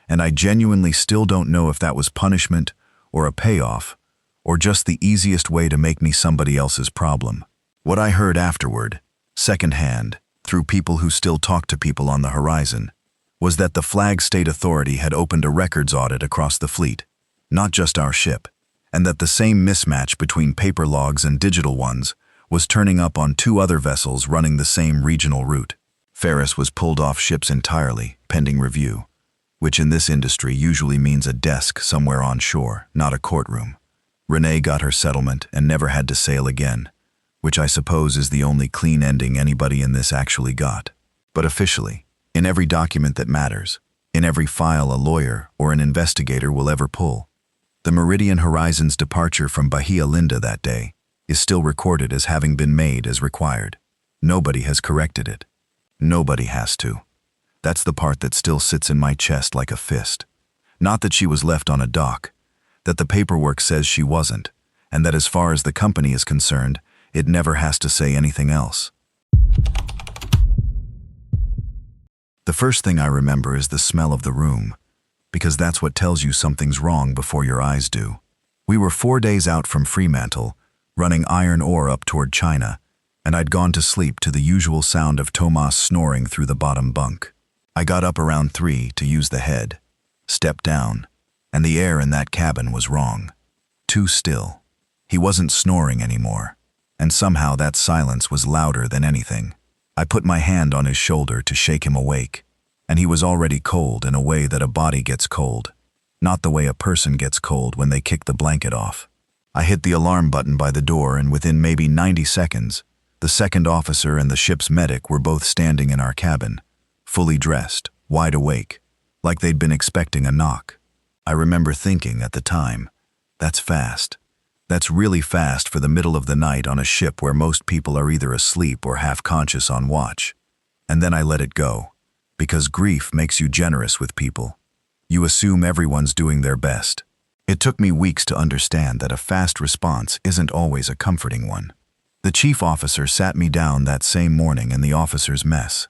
Speaker 1: And I genuinely still don't know if that was punishment or a payoff, or just the easiest way to make me somebody else's problem. What I heard afterward, secondhand, through people who still talk to people on the horizon, was that the Flag State Authority had opened a records audit across the fleet, not just our ship, and that the same mismatch between paper logs and digital ones was turning up on 2 other vessels running the same regional route. Ferris was pulled off ships entirely, pending review, which in this industry usually means a desk somewhere on shore, not a courtroom. Renee got her settlement and never had to sail again, which I suppose is the only clean ending anybody in this actually got. But officially, in every document that matters, in every file a lawyer or an investigator will ever pull, the Meridian Horizon's departure from Bahia Linda that day is still recorded as having been made as required. Nobody has corrected it. Nobody has to. That's the part that still sits in my chest like a fist. Not that she was left on a dock, that the paperwork says she wasn't, and that as far as the company is concerned, it never has to say anything else. The first thing I remember is the smell of the room, because that's what tells you something's wrong before your eyes do. We were 4 days out from Fremantle, running iron ore up toward China, and I'd gone to sleep to the usual sound of Tomas snoring through the bottom bunk. I got up around 3 to use the head, stepped down, and the air in that cabin was wrong. Too still. He wasn't snoring anymore, and somehow that silence was louder than anything. I put my hand on his shoulder to shake him awake, and he was already cold in a way that a body gets cold, not the way a person gets cold when they kick the blanket off. I hit the alarm button by the door, and within maybe 90 seconds, the second officer and the ship's medic were both standing in our cabin, fully dressed, wide awake, like they'd been expecting a knock. I remember thinking at the time, that's fast. That's really fast for the middle of the night on a ship where most people are either asleep or half-conscious on watch. And then I let it go, because grief makes you generous with people. You assume everyone's doing their best. It took me weeks to understand that a fast response isn't always a comforting one. The chief officer sat me down that same morning in the officer's mess,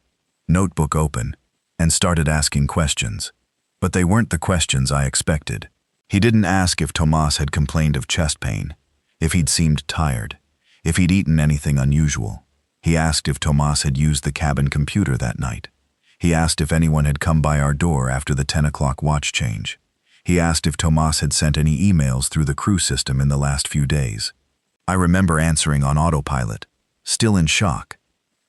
Speaker 1: notebook open, and started asking questions. But they weren't the questions I expected. He didn't ask if Tomas had complained of chest pain, if he'd seemed tired, if he'd eaten anything unusual. He asked if Tomas had used the cabin computer that night. He asked if anyone had come by our door after the 10 o'clock watch change. He asked if Tomas had sent any emails through the crew system in the last few days. I remember answering on autopilot, still in shock,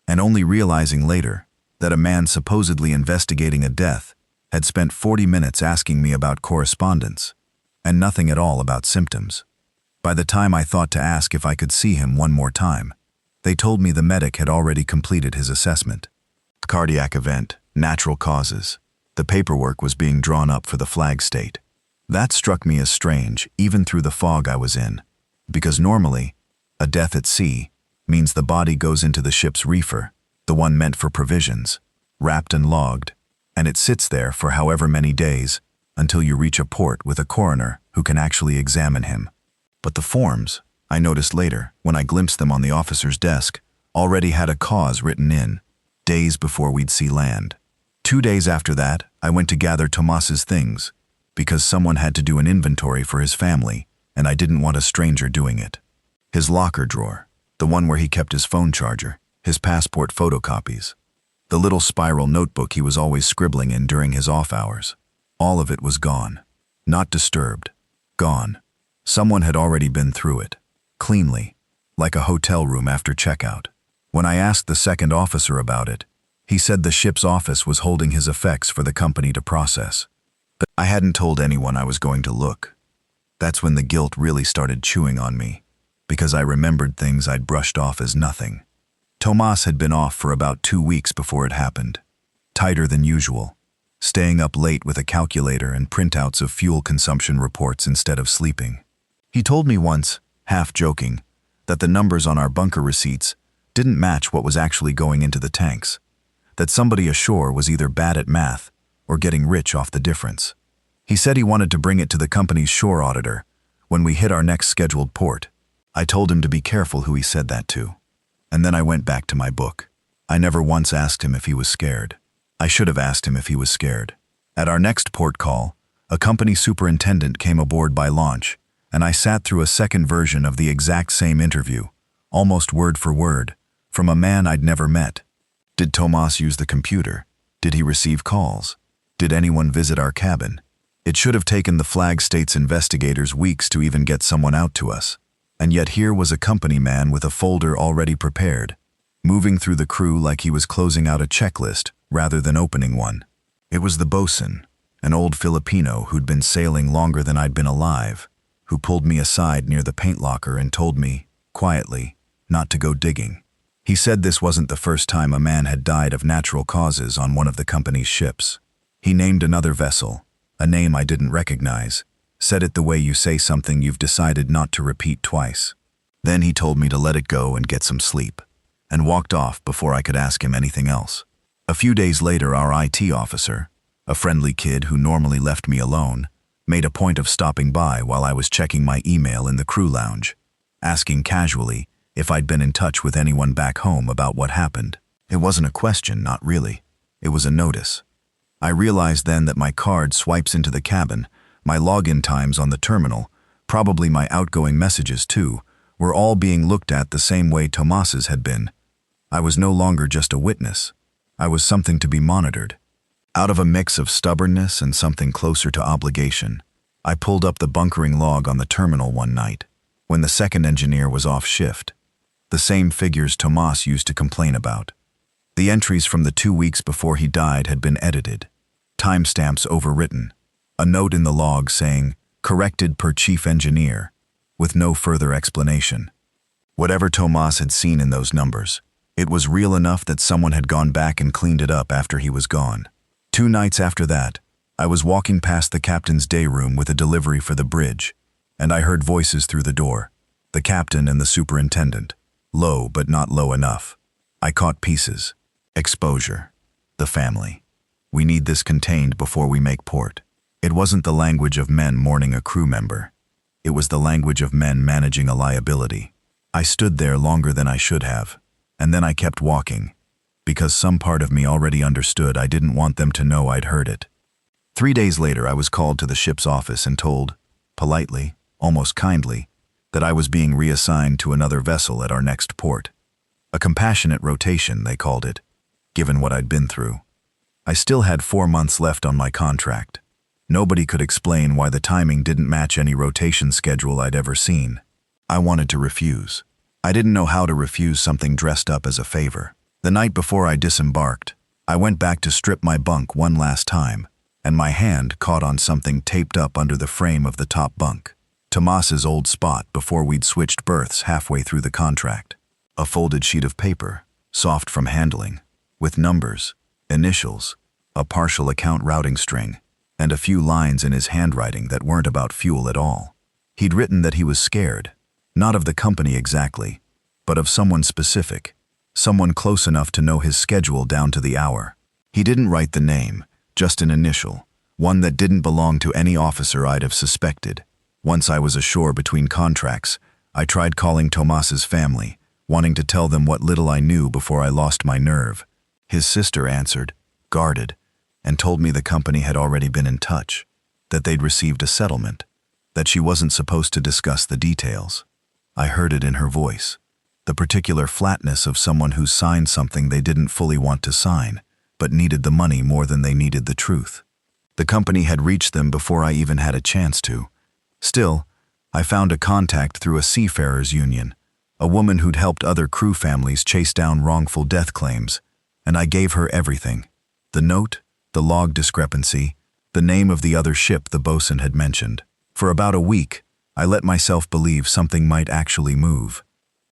Speaker 1: and only realizing later that a man supposedly investigating a death had spent 40 minutes asking me about correspondence, and nothing at all about symptoms. By the time I thought to ask if I could see him one more time, they told me the medic had already completed his assessment. Cardiac event, natural causes. The paperwork was being drawn up for the Flag State. That struck me as strange, even through the fog I was in, because normally, a death at sea means the body goes into the ship's reefer, the one meant for provisions, wrapped and logged, and it sits there for however many days until you reach a port with a coroner who can actually examine him. But the forms, I noticed later, when I glimpsed them on the officer's desk, already had a cause written in, days before we'd see land. 2 days after that, I went to gather Tomas's things, because someone had to do an inventory for his family, and I didn't want a stranger doing it. His locker drawer, the one where he kept his phone charger, his passport photocopies, the little spiral notebook he was always scribbling in during his off hours. All of it was gone. Not disturbed. Gone. Someone had already been through it. Cleanly. Like a hotel room after checkout. When I asked the second officer about it, he said the ship's office was holding his effects for the company to process. But I hadn't told anyone I was going to look. That's when the guilt really started chewing on me, because I remembered things I'd brushed off as nothing. Tomas had been off for about 2 weeks before it happened. Tighter than usual. Staying up late with a calculator and printouts of fuel consumption reports instead of sleeping. He told me once, half joking, that the numbers on our bunker receipts didn't match what was actually going into the tanks, that somebody ashore was either bad at math or getting rich off the difference. He said he wanted to bring it to the company's shore auditor when we hit our next scheduled port. I told him to be careful who he said that to. And then I went back to my book. I never once asked him if he was scared. I should have asked him if he was scared. At our next port call, a company superintendent came aboard by launch, and I sat through a second version of the exact same interview, almost word for word, from a man I'd never met. Did Tomas use the computer? Did he receive calls? Did anyone visit our cabin? It should have taken the Flag State's investigators weeks to even get someone out to us. And yet here was a company man with a folder already prepared, moving through the crew like he was closing out a checklist rather than opening one. It was the bosun, an old Filipino who'd been sailing longer than I'd been alive, who pulled me aside near the paint locker and told me, quietly, not to go digging. He said this wasn't the first time a man had died of natural causes on one of the company's ships. He named another vessel, a name I didn't recognize, said it the way you say something you've decided not to repeat twice. Then he told me to let it go and get some sleep, and walked off before I could ask him anything else. A few days later, our IT officer, a friendly kid who normally left me alone, made a point of stopping by while I was checking my email in the crew lounge, asking casually if I'd been in touch with anyone back home about what happened. It wasn't a question, not really. It was a notice. I realized then that my card swipes into the cabin, my login times on the terminal, probably my outgoing messages too, were all being looked at the same way Tomas's had been. I was no longer just a witness. I was something to be monitored. Out of a mix of stubbornness and something closer to obligation, I pulled up the bunkering log on the terminal one night, when the second engineer was off shift. The same figures Tomas used to complain about. The entries from the 2 weeks before he died had been edited, timestamps overwritten, a note in the log saying, "Corrected per chief engineer," with no further explanation. Whatever Tomas had seen in those numbers, it was real enough that someone had gone back and cleaned it up after he was gone. 2 nights after that, I was walking past the captain's day room with a delivery for the bridge, and I heard voices through the door, the captain and the superintendent, low but not low enough. I caught pieces. Exposure. The family. We need this contained before we make port. It wasn't the language of men mourning a crew member. It was the language of men managing a liability. I stood there longer than I should have, and then I kept walking, because some part of me already understood I didn't want them to know I'd heard it. 3 days later, I was called to the ship's office and told, politely, almost kindly, that I was being reassigned to another vessel at our next port. A compassionate rotation, they called it, given what I'd been through. I still had 4 months left on my contract. Nobody could explain why the timing didn't match any rotation schedule I'd ever seen. I wanted to refuse. I didn't know how to refuse something dressed up as a favor. The night before I disembarked, I went back to strip my bunk one last time, and my hand caught on something taped up under the frame of the top bunk. Tomas's old spot before we'd switched berths halfway through the contract. A folded sheet of paper, soft from handling, with numbers, initials, a partial account routing string, and a few lines in his handwriting that weren't about fuel at all. He'd written that he was scared, not of the company exactly, but of someone specific, someone close enough to know his schedule down to the hour. He didn't write the name, just an initial, one that didn't belong to any officer I'd have suspected. Once I was ashore between contracts, I tried calling Tomas's family, wanting to tell them what little I knew before I lost my nerve. His sister answered, guarded, and told me the company had already been in touch, that they'd received a settlement, that she wasn't supposed to discuss the details. I heard it in her voice, the particular flatness of someone who signed something they didn't fully want to sign, but needed the money more than they needed the truth. The company had reached them before I even had a chance to. Still, I found a contact through a seafarers union, a woman who'd helped other crew families chase down wrongful death claims, and I gave her everything. The note, the log discrepancy, the name of the other ship the bosun had mentioned. For about a week, I let myself believe something might actually move.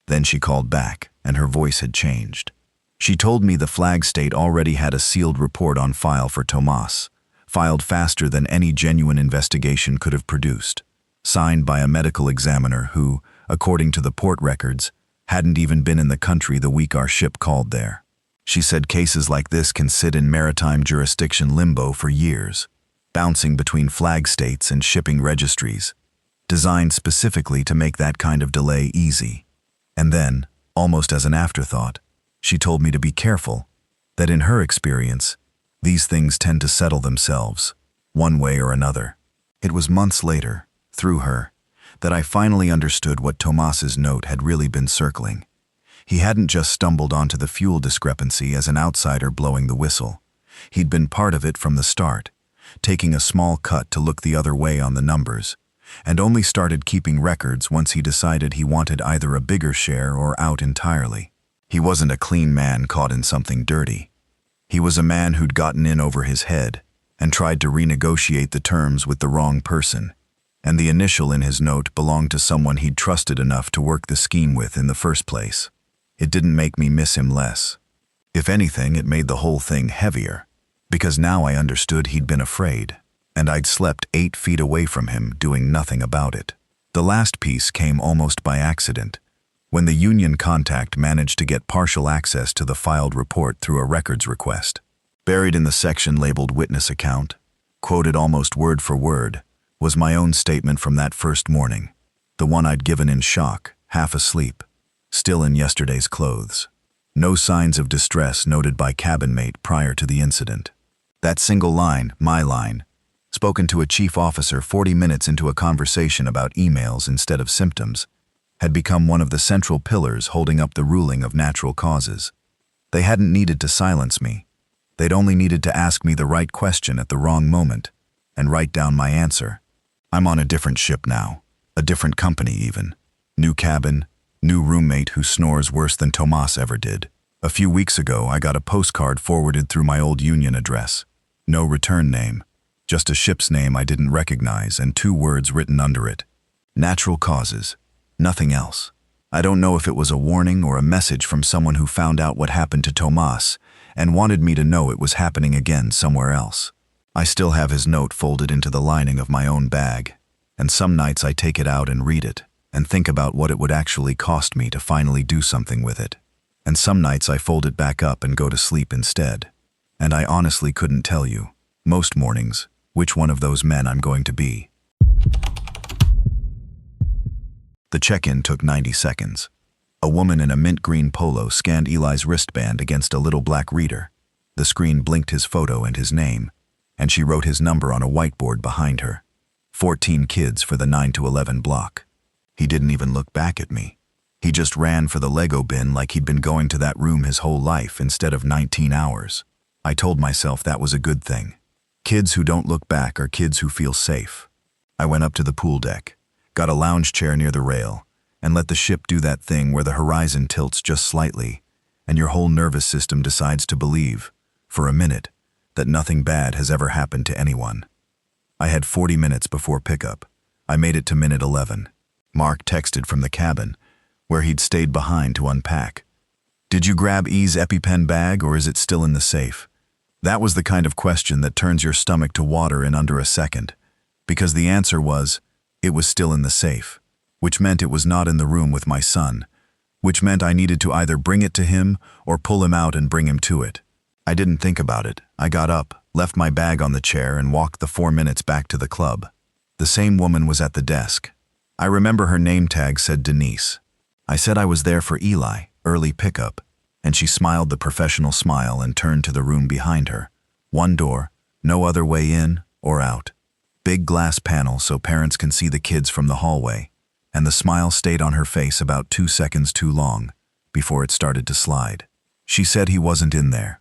Speaker 1: Then she called back, and her voice had changed. She told me the Flag State already had a sealed report on file for Tomas, filed faster than any genuine investigation could have produced, signed by a medical examiner who, according to the port records, hadn't even been in the country the week our ship called there. She said cases like this can sit in maritime jurisdiction limbo for years, bouncing between flag states and shipping registries, designed specifically to make that kind of delay easy. And then, almost as an afterthought, she told me to be careful, that in her experience, these things tend to settle themselves, one way or another. It was months later, through her, that I finally understood what Tomas's note had really been circling. He hadn't just stumbled onto the fuel discrepancy as an outsider blowing the whistle. He'd been part of it from the start, taking a small cut to look the other way on the numbers, and only started keeping records once he decided he wanted either a bigger share or out entirely. He wasn't a clean man caught in something dirty. He was a man who'd gotten in over his head and tried to renegotiate the terms with the wrong person, and the initial in his note belonged to someone he'd trusted enough to work the scheme with in the first place. It didn't make me miss him less. If anything, it made the whole thing heavier, because now I understood he'd been afraid, and I'd slept 8 feet away from him doing nothing about it. The last piece came almost by accident, when the union contact managed to get partial access to the filed report through a records request. Buried in the section labeled Witness Account, quoted almost word for word, was my own statement from that first morning, the one I'd given in shock, half asleep, still in yesterday's clothes. No signs of distress noted by cabin mate prior to the incident. That single line, my line, spoken to a chief officer 40 minutes into a conversation about emails instead of symptoms, had become one of the central pillars holding up the ruling of natural causes. They hadn't needed to silence me. They'd only needed to ask me the right question at the wrong moment and write down my answer. I'm on a different ship now, a different company even. New cabin, new roommate who snores worse than Tomas ever did. A few weeks ago, I got a postcard forwarded through my old union address. No return name, just a ship's name I didn't recognize and 2 words written under it. Natural causes, nothing else. I don't know if it was a warning or a message from someone who found out what happened to Tomas and wanted me to know it was happening again somewhere else. I still have his note folded into the lining of my own bag, and some nights I take it out and read it, and think about what it would actually cost me to finally do something with it. And some nights I fold it back up and go to sleep instead. And I honestly couldn't tell you, most mornings, which one of those men I'm going to be. The check-in took 90 seconds. A woman in a mint green polo scanned Eli's wristband against a little black reader. The screen blinked his photo and his name, and she wrote his number on a whiteboard behind her. 14 kids for the 9 to 11 block. He didn't even look back at me. He just ran for the Lego bin like he'd been going to that room his whole life instead of 19 hours. I told myself that was a good thing. Kids who don't look back are kids who feel safe. I went up to the pool deck, got a lounge chair near the rail, and let the ship do that thing where the horizon tilts just slightly, and your whole nervous system decides to believe, for a minute, that nothing bad has ever happened to anyone. I had 40 minutes before pickup. I made it to minute 11. Mark texted from the cabin, where he'd stayed behind to unpack. "Did you grab E's EpiPen bag or is it still in the safe?" That was the kind of question that turns your stomach to water in under a second, because the answer was, it was still in the safe, which meant it was not in the room with my son, which meant I needed to either bring it to him or pull him out and bring him to it. I didn't think about it. I got up, left my bag on the chair, and walked the 4 minutes back to the club. The same woman was at the desk. I remember her name tag said Denise. I said I was there for Eli, early pickup, and she smiled the professional smile and turned to the room behind her. One door, no other way in or out. Big glass panel so parents can see the kids from the hallway, and the smile stayed on her face about 2 seconds too long before it started to slide. She said he wasn't in there.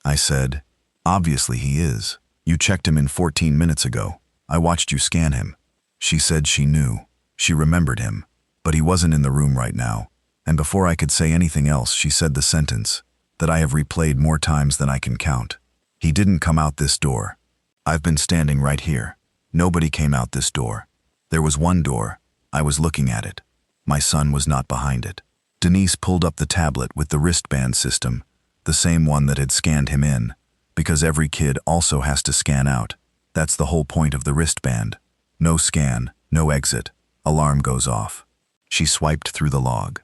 Speaker 1: I said, "Obviously he is. You checked him in 14 minutes ago. I watched you scan him." She said she knew. She remembered him, but he wasn't in the room right now. And before I could say anything else, she said the sentence that I have replayed more times than I can count. "He didn't come out this door. I've been standing right here. Nobody came out this door. There was one door. I was looking at it. My son was not behind it." Denise pulled up the tablet with the wristband system, the same one that had scanned him in, because every kid also has to scan out. That's the whole point of the wristband. No scan, no exit. Alarm goes off. She swiped through the log.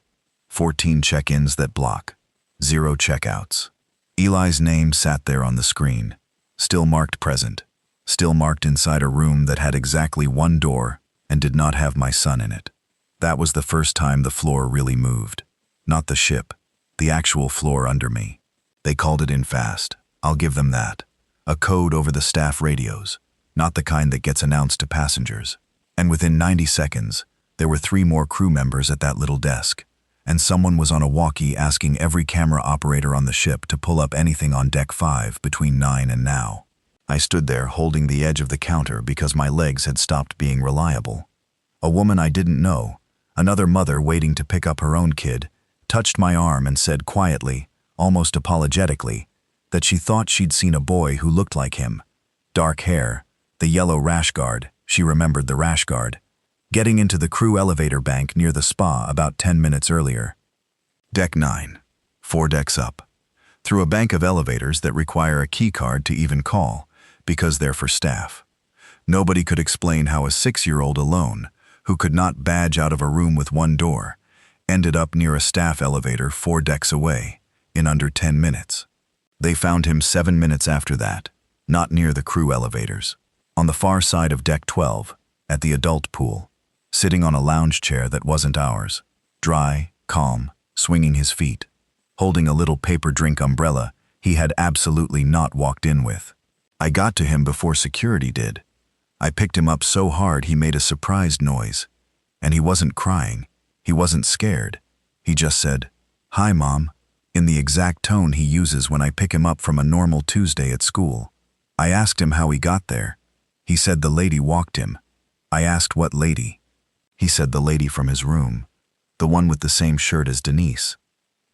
Speaker 1: 14 check-ins that block. 0 checkouts. Eli's name sat there on the screen, still marked present, still marked inside a room that had exactly 1 door and did not have my son in it. That was the first time the floor really moved. Not the ship, the actual floor under me. They called it in fast, I'll give them that. A code over the staff radios, not the kind that gets announced to passengers. And within 90 seconds, there were 3 more crew members at that little desk, and someone was on a walkie asking every camera operator on the ship to pull up anything on deck 5 between 9 and now. I stood there holding the edge of the counter because my legs had stopped being reliable. A woman I didn't know, another mother waiting to pick up her own kid, touched my arm and said quietly, almost apologetically, that she thought she'd seen a boy who looked like him. Dark hair, the yellow rash guard, she remembered the rash guard, getting into the crew elevator bank near the spa about 10 minutes earlier. Deck 9, 4 decks up, through a bank of elevators that require a key card to even call, because they're for staff. Nobody could explain how a 6-year-old alone, who could not badge out of a room with 1 door, ended up near a staff elevator 4 decks away, in under 10 minutes. They found him 7 minutes after that, not near the crew elevators, on the far side of deck 12, at the adult pool, sitting on a lounge chair that wasn't ours, dry, calm, swinging his feet, holding a little paper drink umbrella he had absolutely not walked in with. I got to him before security did. I picked him up so hard he made a surprised noise. And he wasn't crying. He wasn't scared. He just said, "Hi, Mom," in the exact tone he uses when I pick him up from a normal Tuesday at school. I asked him how he got there. He said the lady walked him. I asked what lady. He said the lady from his room, the one with the same shirt as Denise.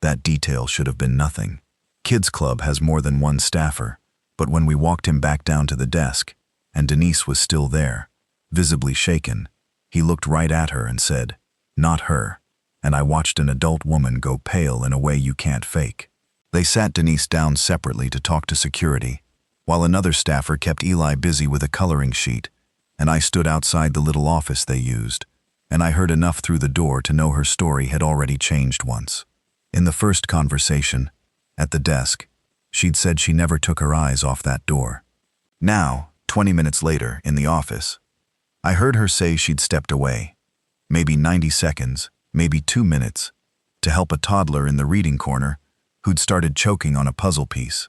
Speaker 1: That detail should have been nothing. Kids Club has more than 1 staffer, but when we walked him back down to the desk, and Denise was still there, visibly shaken, he looked right at her and said, "Not her," and I watched an adult woman go pale in a way you can't fake. They sat Denise down separately to talk to security, while another staffer kept Eli busy with a coloring sheet, and I stood outside the little office they used, and I heard enough through the door to know her story had already changed once. In the first conversation, at the desk, she'd said she never took her eyes off that door. Now, 20 minutes later, in the office, I heard her say she'd stepped away, maybe 90 seconds, maybe 2 minutes, to help a toddler in the reading corner who'd started choking on a puzzle piece,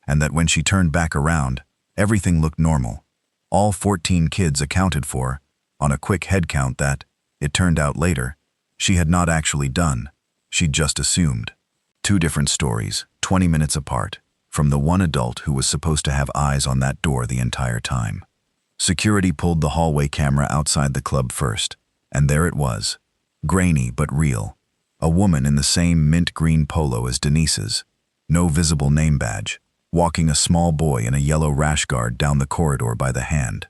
Speaker 1: and that when she turned back around, everything looked normal. All 14 kids accounted for, on a quick head count that, it turned out later, she had not actually done. She'd just assumed. 2 different stories, 20 minutes apart, from the one adult who was supposed to have eyes on that door the entire time. Security pulled the hallway camera outside the club first, and there it was, grainy but real. A woman in the same mint green polo as Denise's, no visible name badge, walking a small boy in a yellow rash guard down the corridor by the hand,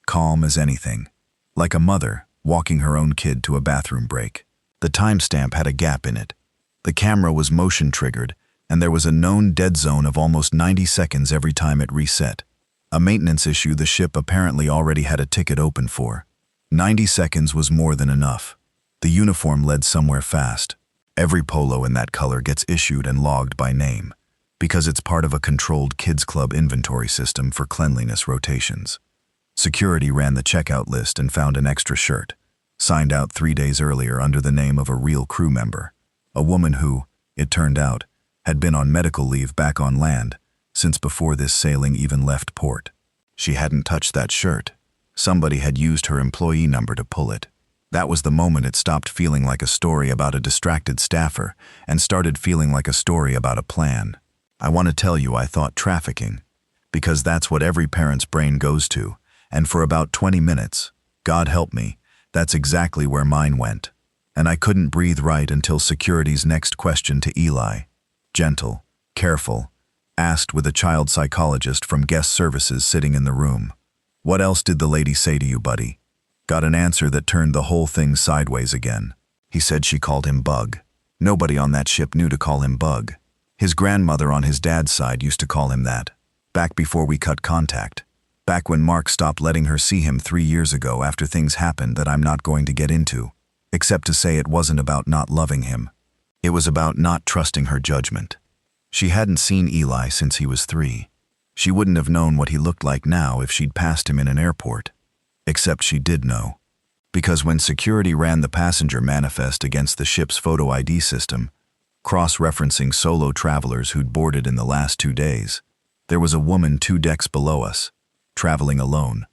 Speaker 1: calm as anything, like a mother walking her own kid to a bathroom break. The timestamp had a gap in it. The camera was motion triggered, and there was a known dead zone of almost 90 seconds every time it reset. A maintenance issue the ship apparently already had a ticket open for. 90 seconds was more than enough. The uniform led somewhere fast. Every polo in that color gets issued and logged by name, because it's part of a controlled Kids Club inventory system for cleanliness rotations. Security ran the checkout list and found an extra shirt, signed out 3 days earlier under the name of a real crew member, a woman who, it turned out, had been on medical leave back on land since before this sailing even left port. She hadn't touched that shirt. Somebody had used her employee number to pull it. That was the moment it stopped feeling like a story about a distracted staffer and started feeling like a story about a plan. I want to tell you I thought trafficking, because that's what every parent's brain goes to, and for about 20 minutes, God help me, that's exactly where mine went. And I couldn't breathe right until security's next question to Eli, gentle, careful, asked with a child psychologist from guest services sitting in the room. "What else did the lady say to you, buddy?" Got an answer that turned the whole thing sideways again. He said she called him Bug. Nobody on that ship knew to call him Bug. His grandmother on his dad's side used to call him that, back before we cut contact. Back when Mark stopped letting her see him 3 years ago after things happened that I'm not going to get into. except to say it wasn't about not loving him. It was about not trusting her judgment. She hadn't seen Eli since he was 3. She wouldn't have known what he looked like now if she'd passed him in an airport. Except she did know. Because when security ran the passenger manifest against the ship's photo ID system, cross-referencing solo travelers who'd boarded in the last 2 days, there was a woman 2 decks below us, traveling alone,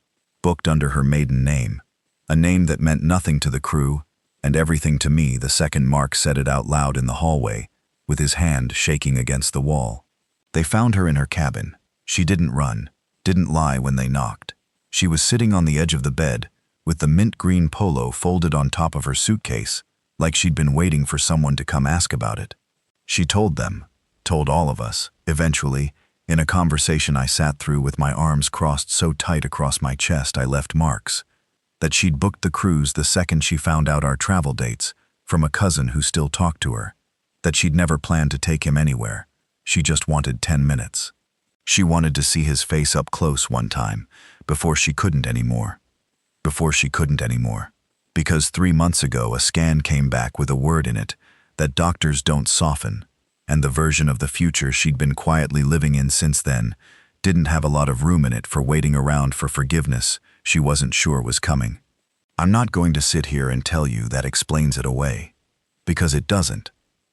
Speaker 1: booked under her maiden name, a name that meant nothing to the crew and everything to me the second Mark said it out loud in the hallway, with his hand shaking against the wall. They found her in her cabin. She didn't run, didn't lie when they knocked. She was sitting on the edge of the bed, with the mint green polo folded on top of her suitcase, like she'd been waiting for someone to come ask about it. She told them, told all of us, eventually, in a conversation I sat through with my arms crossed so tight across my chest I left marks, that she'd booked the cruise the second she found out our travel dates from a cousin who still talked to her, that she'd never planned to take him anywhere. She just wanted 10 minutes. She wanted to see his face up close one time, before she couldn't anymore. Because 3 months ago a scan came back with a word in it that doctors don't soften, and the version of the future she'd been quietly living in since then didn't have a lot of room in it for waiting around for forgiveness she wasn't sure was coming. I'm not going to sit here and tell you that explains it away, because it doesn't.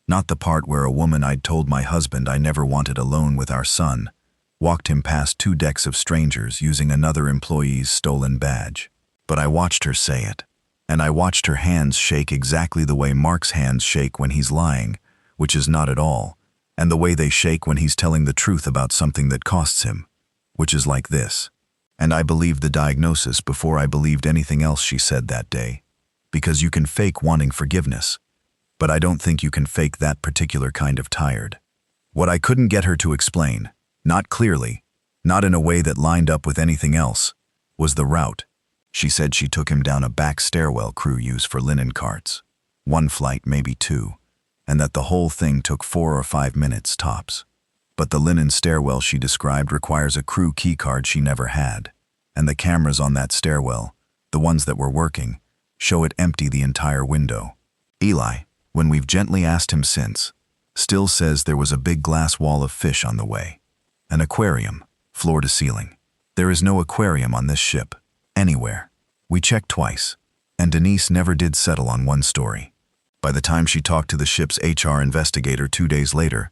Speaker 1: Not the part where a woman I'd told my husband I never wanted alone with our son walked him past 2 decks of strangers using another employee's stolen badge. But I watched her say it, and I watched her hands shake exactly the way Mark's hands shake when he's lying, which is not at all, and the way they shake when he's telling the truth about something that costs him, which is like this. And I believed the diagnosis before I believed anything else she said that day, because you can fake wanting forgiveness, but I don't think you can fake that particular kind of tired. What I couldn't get her to explain, not clearly, not in a way that lined up with anything else, was the route. She said she took him down a back stairwell crew use for linen carts, 1 flight, maybe 2, and that the whole thing took 4 or 5 minutes tops. But the linen stairwell she described requires a crew key card she never had, and the cameras on that stairwell, the ones that were working, show it empty the entire window. Eli, when we've gently asked him since, still says there was a big glass wall of fish on the way. An aquarium, floor to ceiling. There is no aquarium on this ship, anywhere. We checked twice, and Denise never did settle on one story. By the time she talked to the ship's HR investigator 2 days later,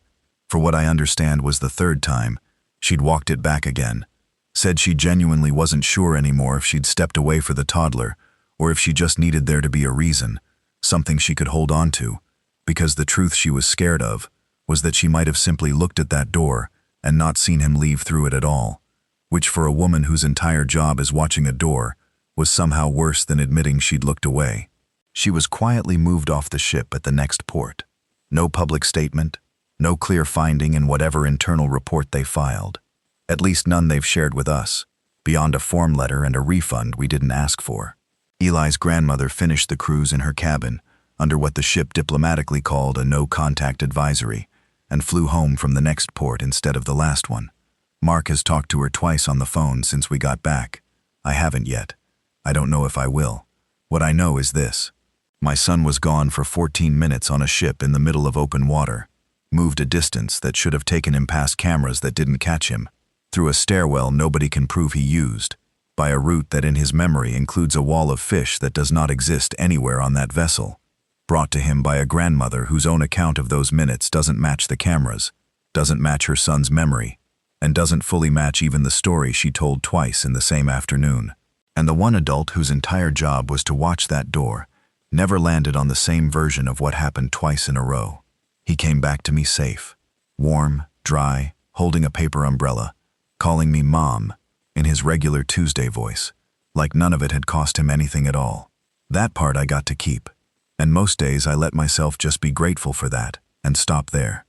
Speaker 1: for what I understand was the 3rd time, she'd walked it back again, said she genuinely wasn't sure anymore if she'd stepped away for the toddler or if she just needed there to be a reason, something she could hold on to, because the truth she was scared of was that she might have simply looked at that door and not seen him leave through it at all, which for a woman whose entire job is watching a door was somehow worse than admitting she'd looked away. She was quietly moved off the ship at the next port. No public statement, no clear finding in whatever internal report they filed. At least none they've shared with us, beyond a form letter and a refund we didn't ask for. Eli's grandmother finished the cruise in her cabin, under what the ship diplomatically called a no-contact advisory, and flew home from the next port instead of the last one. Mark has talked to her twice on the phone since we got back. I haven't yet. I don't know if I will. What I know is this. My son was gone for 14 minutes on a ship in the middle of open water, moved a distance that should have taken him past cameras that didn't catch him, through a stairwell nobody can prove he used, by a route that in his memory includes a wall of fish that does not exist anywhere on that vessel, brought to him by a grandmother whose own account of those minutes doesn't match the cameras, doesn't match her son's memory, and doesn't fully match even the story she told twice in the same afternoon. And the one adult whose entire job was to watch that door never landed on the same version of what happened twice in a row. He came back to me safe, warm, dry, holding a paper umbrella, calling me Mom, in his regular Tuesday voice, like none of it had cost him anything at all. That part I got to keep, and most days I let myself just be grateful for that and stop there.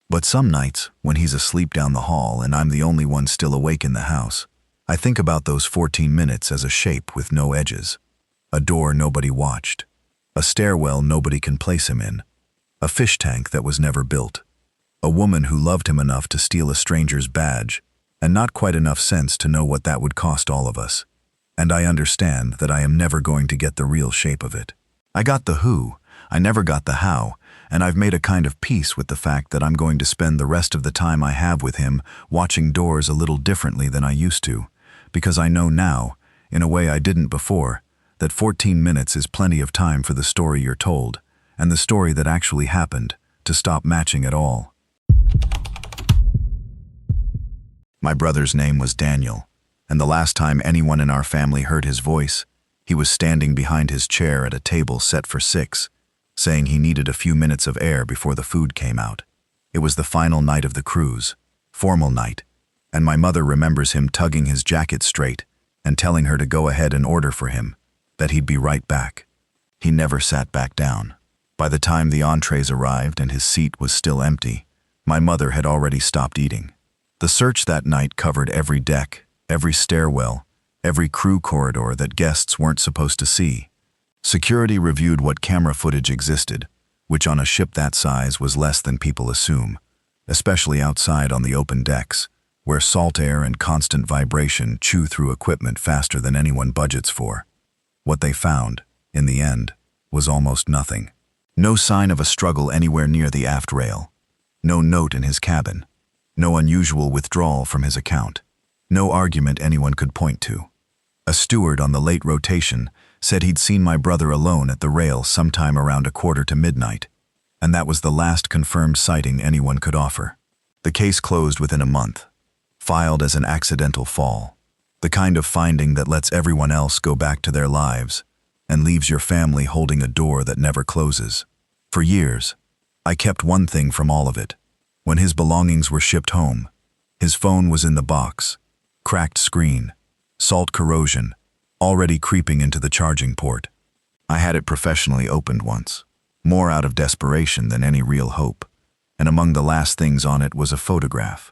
Speaker 1: But some nights, when he's asleep down the hall and I'm the only one still awake in the house, I think about those 14 minutes as a shape with no edges, a door nobody watched, a stairwell nobody can place him in, a fish tank that was never built, a woman who loved him enough to steal a stranger's badge, and not quite enough sense to know what that would cost all of us. And I understand that I am never going to get the real shape of it. I got the who, I never got the how, and I've made a kind of peace with the fact that I'm going to spend the rest of the time I have with him watching doors a little differently than I used to, because I know now, in a way I didn't before, that 14 minutes is plenty of time for the story you're told, and the story that actually happened, to stop matching at all. My brother's name was Daniel, and the last time anyone in our family heard his voice, he was standing behind his chair at a table set for 6, saying he needed a few minutes of air before the food came out. It was the final night of the cruise, formal night, and my mother remembers him tugging his jacket straight and telling her to go ahead and order for him, that he'd be right back. He never sat back down. By the time the entrees arrived and his seat was still empty, my mother had already stopped eating. The search that night covered every deck, every stairwell, every crew corridor that guests weren't supposed to see. Security reviewed what camera footage existed, which on a ship that size was less than people assume, especially outside on the open decks, where salt air and constant vibration chew through equipment faster than anyone budgets for. What they found, in the end, was almost nothing. No sign of a struggle anywhere near the aft rail. No note in his cabin. No unusual withdrawal from his account. No argument anyone could point to. A steward on the late rotation said he'd seen my brother alone at the rail sometime around 1:15 to midnight, and that was the last confirmed sighting anyone could offer. The case closed within a month, filed as an accidental fall, the kind of finding that lets everyone else go back to their lives and leaves your family holding a door that never closes. For years, I kept one thing from all of it. When his belongings were shipped home, his phone was in the box, cracked screen, salt corrosion, already creeping into the charging port. I had it professionally opened once, more out of desperation than any real hope, and among the last things on it was a photograph,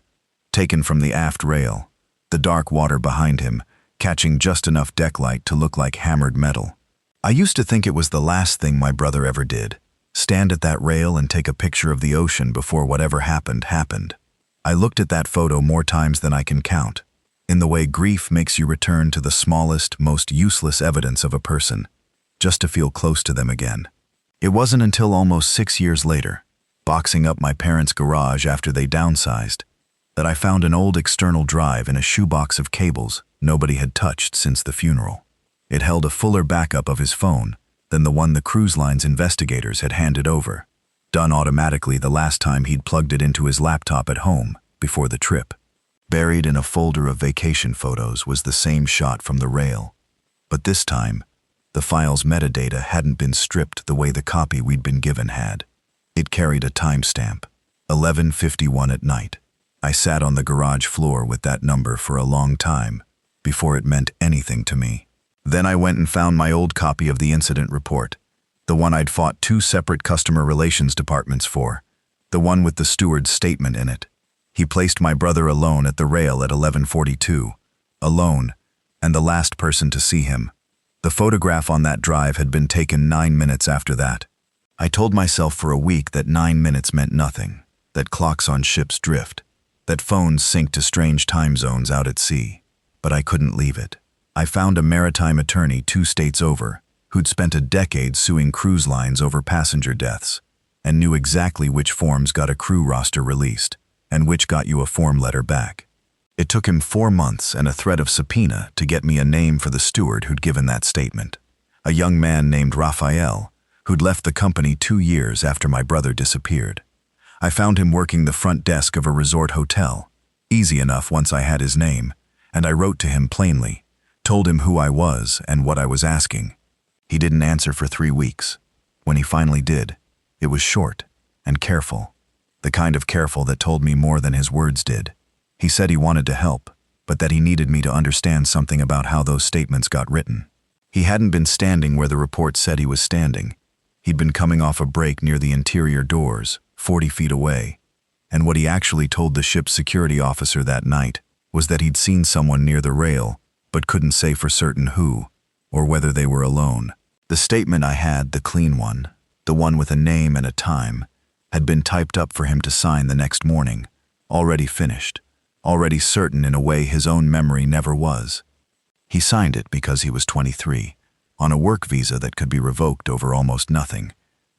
Speaker 1: taken from the aft rail, the dark water behind him, catching just enough deck light to look like hammered metal. I used to think it was the last thing my brother ever did, stand at that rail and take a picture of the ocean before whatever happened happened. I looked at that photo more times than I can count, in the way grief makes you return to the smallest, most useless evidence of a person, just to feel close to them again. It wasn't until almost 6 years later, boxing up my parents' garage after they downsized, that I found an old external drive in a shoebox of cables nobody had touched since the funeral. It held a fuller backup of his phone than the one the cruise line's investigators had handed over, done automatically the last time he'd plugged it into his laptop at home before the trip. Buried in a folder of vacation photos was the same shot from the rail, but this time, the file's metadata hadn't been stripped the way the copy we'd been given had. It carried a timestamp, 11:51 at night. I sat on the garage floor with that number for a long time, before it meant anything to me. Then I went and found my old copy of the incident report, the one I'd fought 2 separate customer relations departments for, the one with the steward's statement in it. He placed my brother alone at the rail at 11:42, alone, and the last person to see him. The photograph on that drive had been taken 9 minutes after that. I told myself for a week that 9 minutes meant nothing, that clocks on ships drift, that phones sync to strange time zones out at sea. But I couldn't leave it. I found a maritime attorney 2 states over, who'd spent a decade suing cruise lines over passenger deaths, and knew exactly which forms got a crew roster released, and which got you a form letter back. It took him 4 months and a threat of subpoena to get me a name for the steward who'd given that statement, a young man named Nightveil, who'd left the company 2 years after my brother disappeared. I found him working the front desk of a resort hotel, easy enough once I had his name, and I wrote to him plainly, told him who I was and what I was asking. He didn't answer for 3 weeks. When he finally did, it was short and careful. The kind of careful that told me more than his words did. He said he wanted to help, but that he needed me to understand something about how those statements got written. He hadn't been standing where the report said he was standing. He'd been coming off a break near the interior doors, 40 feet away, and what he actually told the ship's security officer that night was that he'd seen someone near the rail, but couldn't say for certain who, or whether they were alone. The statement I had, the clean one, the one with a name and a time, had been typed up for him to sign the next morning, already finished, already certain in a way his own memory never was. He signed it because he was 23, on a work visa that could be revoked over almost nothing,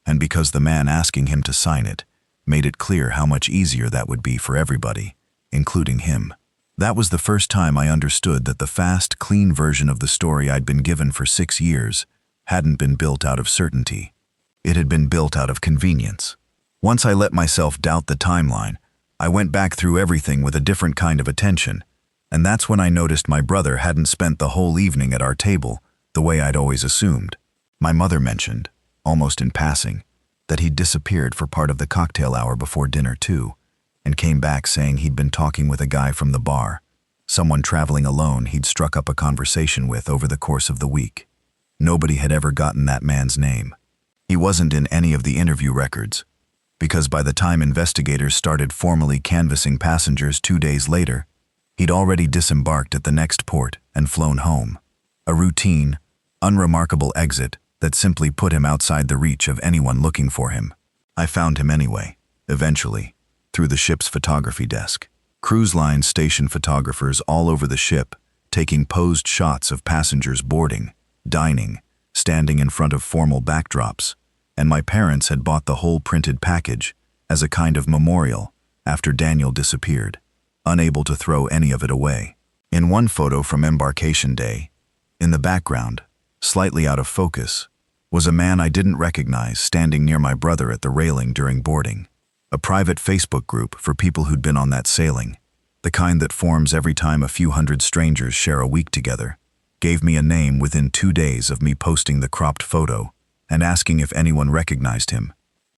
Speaker 1: and because the man asking him to sign it made it clear how much easier that would be for everybody, including him. That was the first time I understood that the fast, clean version of the story I'd been given for 6 years hadn't been built out of certainty. It had been built out of convenience. Once I let myself doubt the timeline, I went back through everything with a different kind of attention, and that's when I noticed my brother hadn't spent the whole evening at our table the way I'd always assumed. My mother mentioned, almost in passing, that he'd disappeared for part of the cocktail hour before dinner too, and came back saying he'd been talking with a guy from the bar, someone traveling alone he'd struck up a conversation with over the course of the week. Nobody had ever gotten that man's name. He wasn't in any of the interview records, because by the time investigators started formally canvassing passengers 2 days later, he'd already disembarked at the next port and flown home. A routine, unremarkable exit that simply put him outside the reach of anyone looking for him. I found him anyway, eventually, through the ship's photography desk. Cruise line station photographers all over the ship, taking posed shots of passengers boarding, dining, standing in front of formal backdrops, and my parents had bought the whole printed package as a kind of memorial after Daniel disappeared, unable to throw any of it away. In one photo from embarkation day, in the background, slightly out of focus, was a man I didn't recognize standing near my brother at the railing during boarding. A private Facebook group for people who'd been on that sailing, the kind that forms every time a few hundred strangers share a week together, gave me a name within 2 days of me posting the cropped photo and asking if anyone recognized him.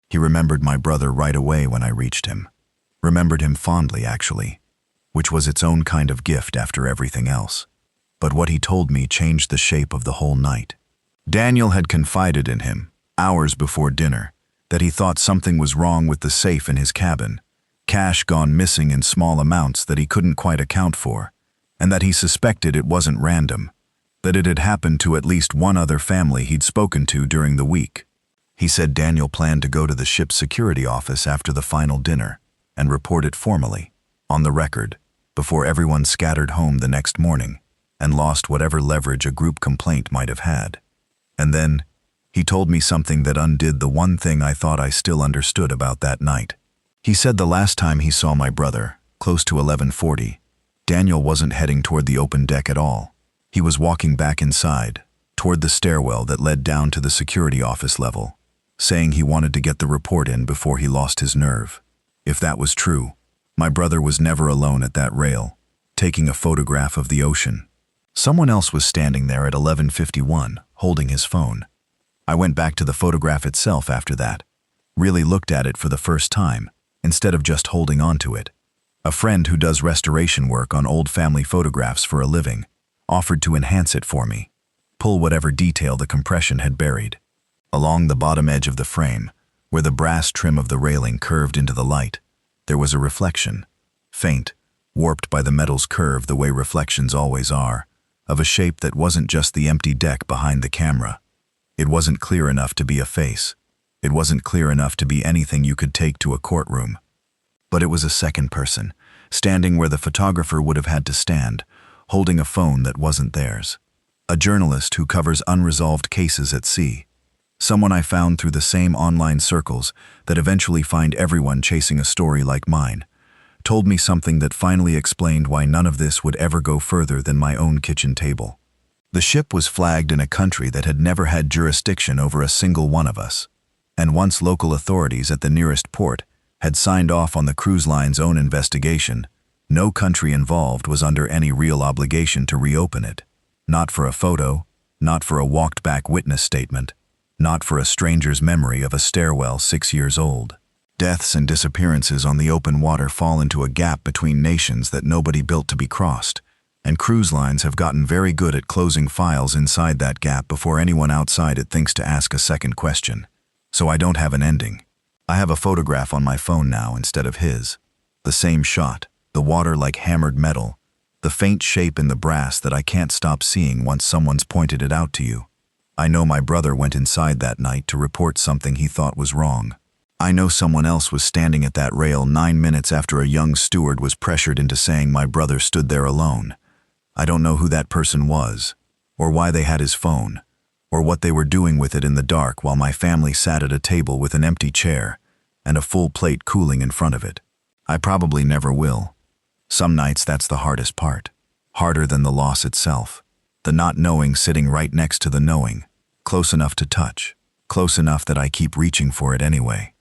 Speaker 1: He remembered my brother right away when I reached him. Remembered him fondly, actually, which was its own kind of gift after everything else. But what he told me changed the shape of the whole night. Daniel had confided in him, hours before dinner, that he thought something was wrong with the safe in his cabin, cash gone missing in small amounts that he couldn't quite account for, and that he suspected it wasn't random, that it had happened to at least one other family he'd spoken to during the week. He said Daniel planned to go to the ship's security office after the final dinner and report it formally, on the record, before everyone scattered home the next morning and lost whatever leverage a group complaint might have had. And then, he told me something that undid the one thing I thought I still understood about that night. He said the last time he saw my brother, close to 11:40, Daniel wasn't heading toward the open deck at all. He was walking back inside, toward the stairwell that led down to the security office level, saying he wanted to get the report in before he lost his nerve. If that was true, my brother was never alone at that rail, taking a photograph of the ocean. Someone else was standing there at 11:51, holding his phone. I went back to the photograph itself after that, really looked at it for the first time, instead of just holding on to it. A friend who does restoration work on old family photographs for a living offered to enhance it for me, pull whatever detail the compression had buried. Along the bottom edge of the frame, where the brass trim of the railing curved into the light, there was a reflection, faint, warped by the metal's curve the way reflections always are, of a shape that wasn't just the empty deck behind the camera. It wasn't clear enough to be a face. It wasn't clear enough to be anything you could take to a courtroom. But it was a second person, standing where the photographer would have had to stand, holding a phone that wasn't theirs. A journalist who covers unresolved cases at sea. Someone I found through the same online circles that eventually find everyone chasing a story like mine, told me something that finally explained why none of this would ever go further than my own kitchen table. The ship was flagged in a country that had never had jurisdiction over a single one of us, and once local authorities at the nearest port had signed off on the cruise line's own investigation, no country involved was under any real obligation to reopen it. Not for a photo, not for a walked-back witness statement, not for a stranger's memory of a stairwell 6 years old. Deaths and disappearances on the open water fall into a gap between nations that nobody built to be crossed, and cruise lines have gotten very good at closing files inside that gap before anyone outside it thinks to ask a second question. So I don't have an ending. I have a photograph on my phone now instead of his. The same shot, the water like hammered metal, the faint shape in the brass that I can't stop seeing once someone's pointed it out to you. I know my brother went inside that night to report something he thought was wrong. I know someone else was standing at that rail 9 minutes after a young steward was pressured into saying my brother stood there alone. I don't know who that person was, or why they had his phone, or what they were doing with it in the dark while my family sat at a table with an empty chair and a full plate cooling in front of it. I probably never will. Some nights that's the hardest part. Harder than the loss itself. The not knowing sitting right next to the knowing. Close enough to touch. Close enough that I keep reaching for it anyway.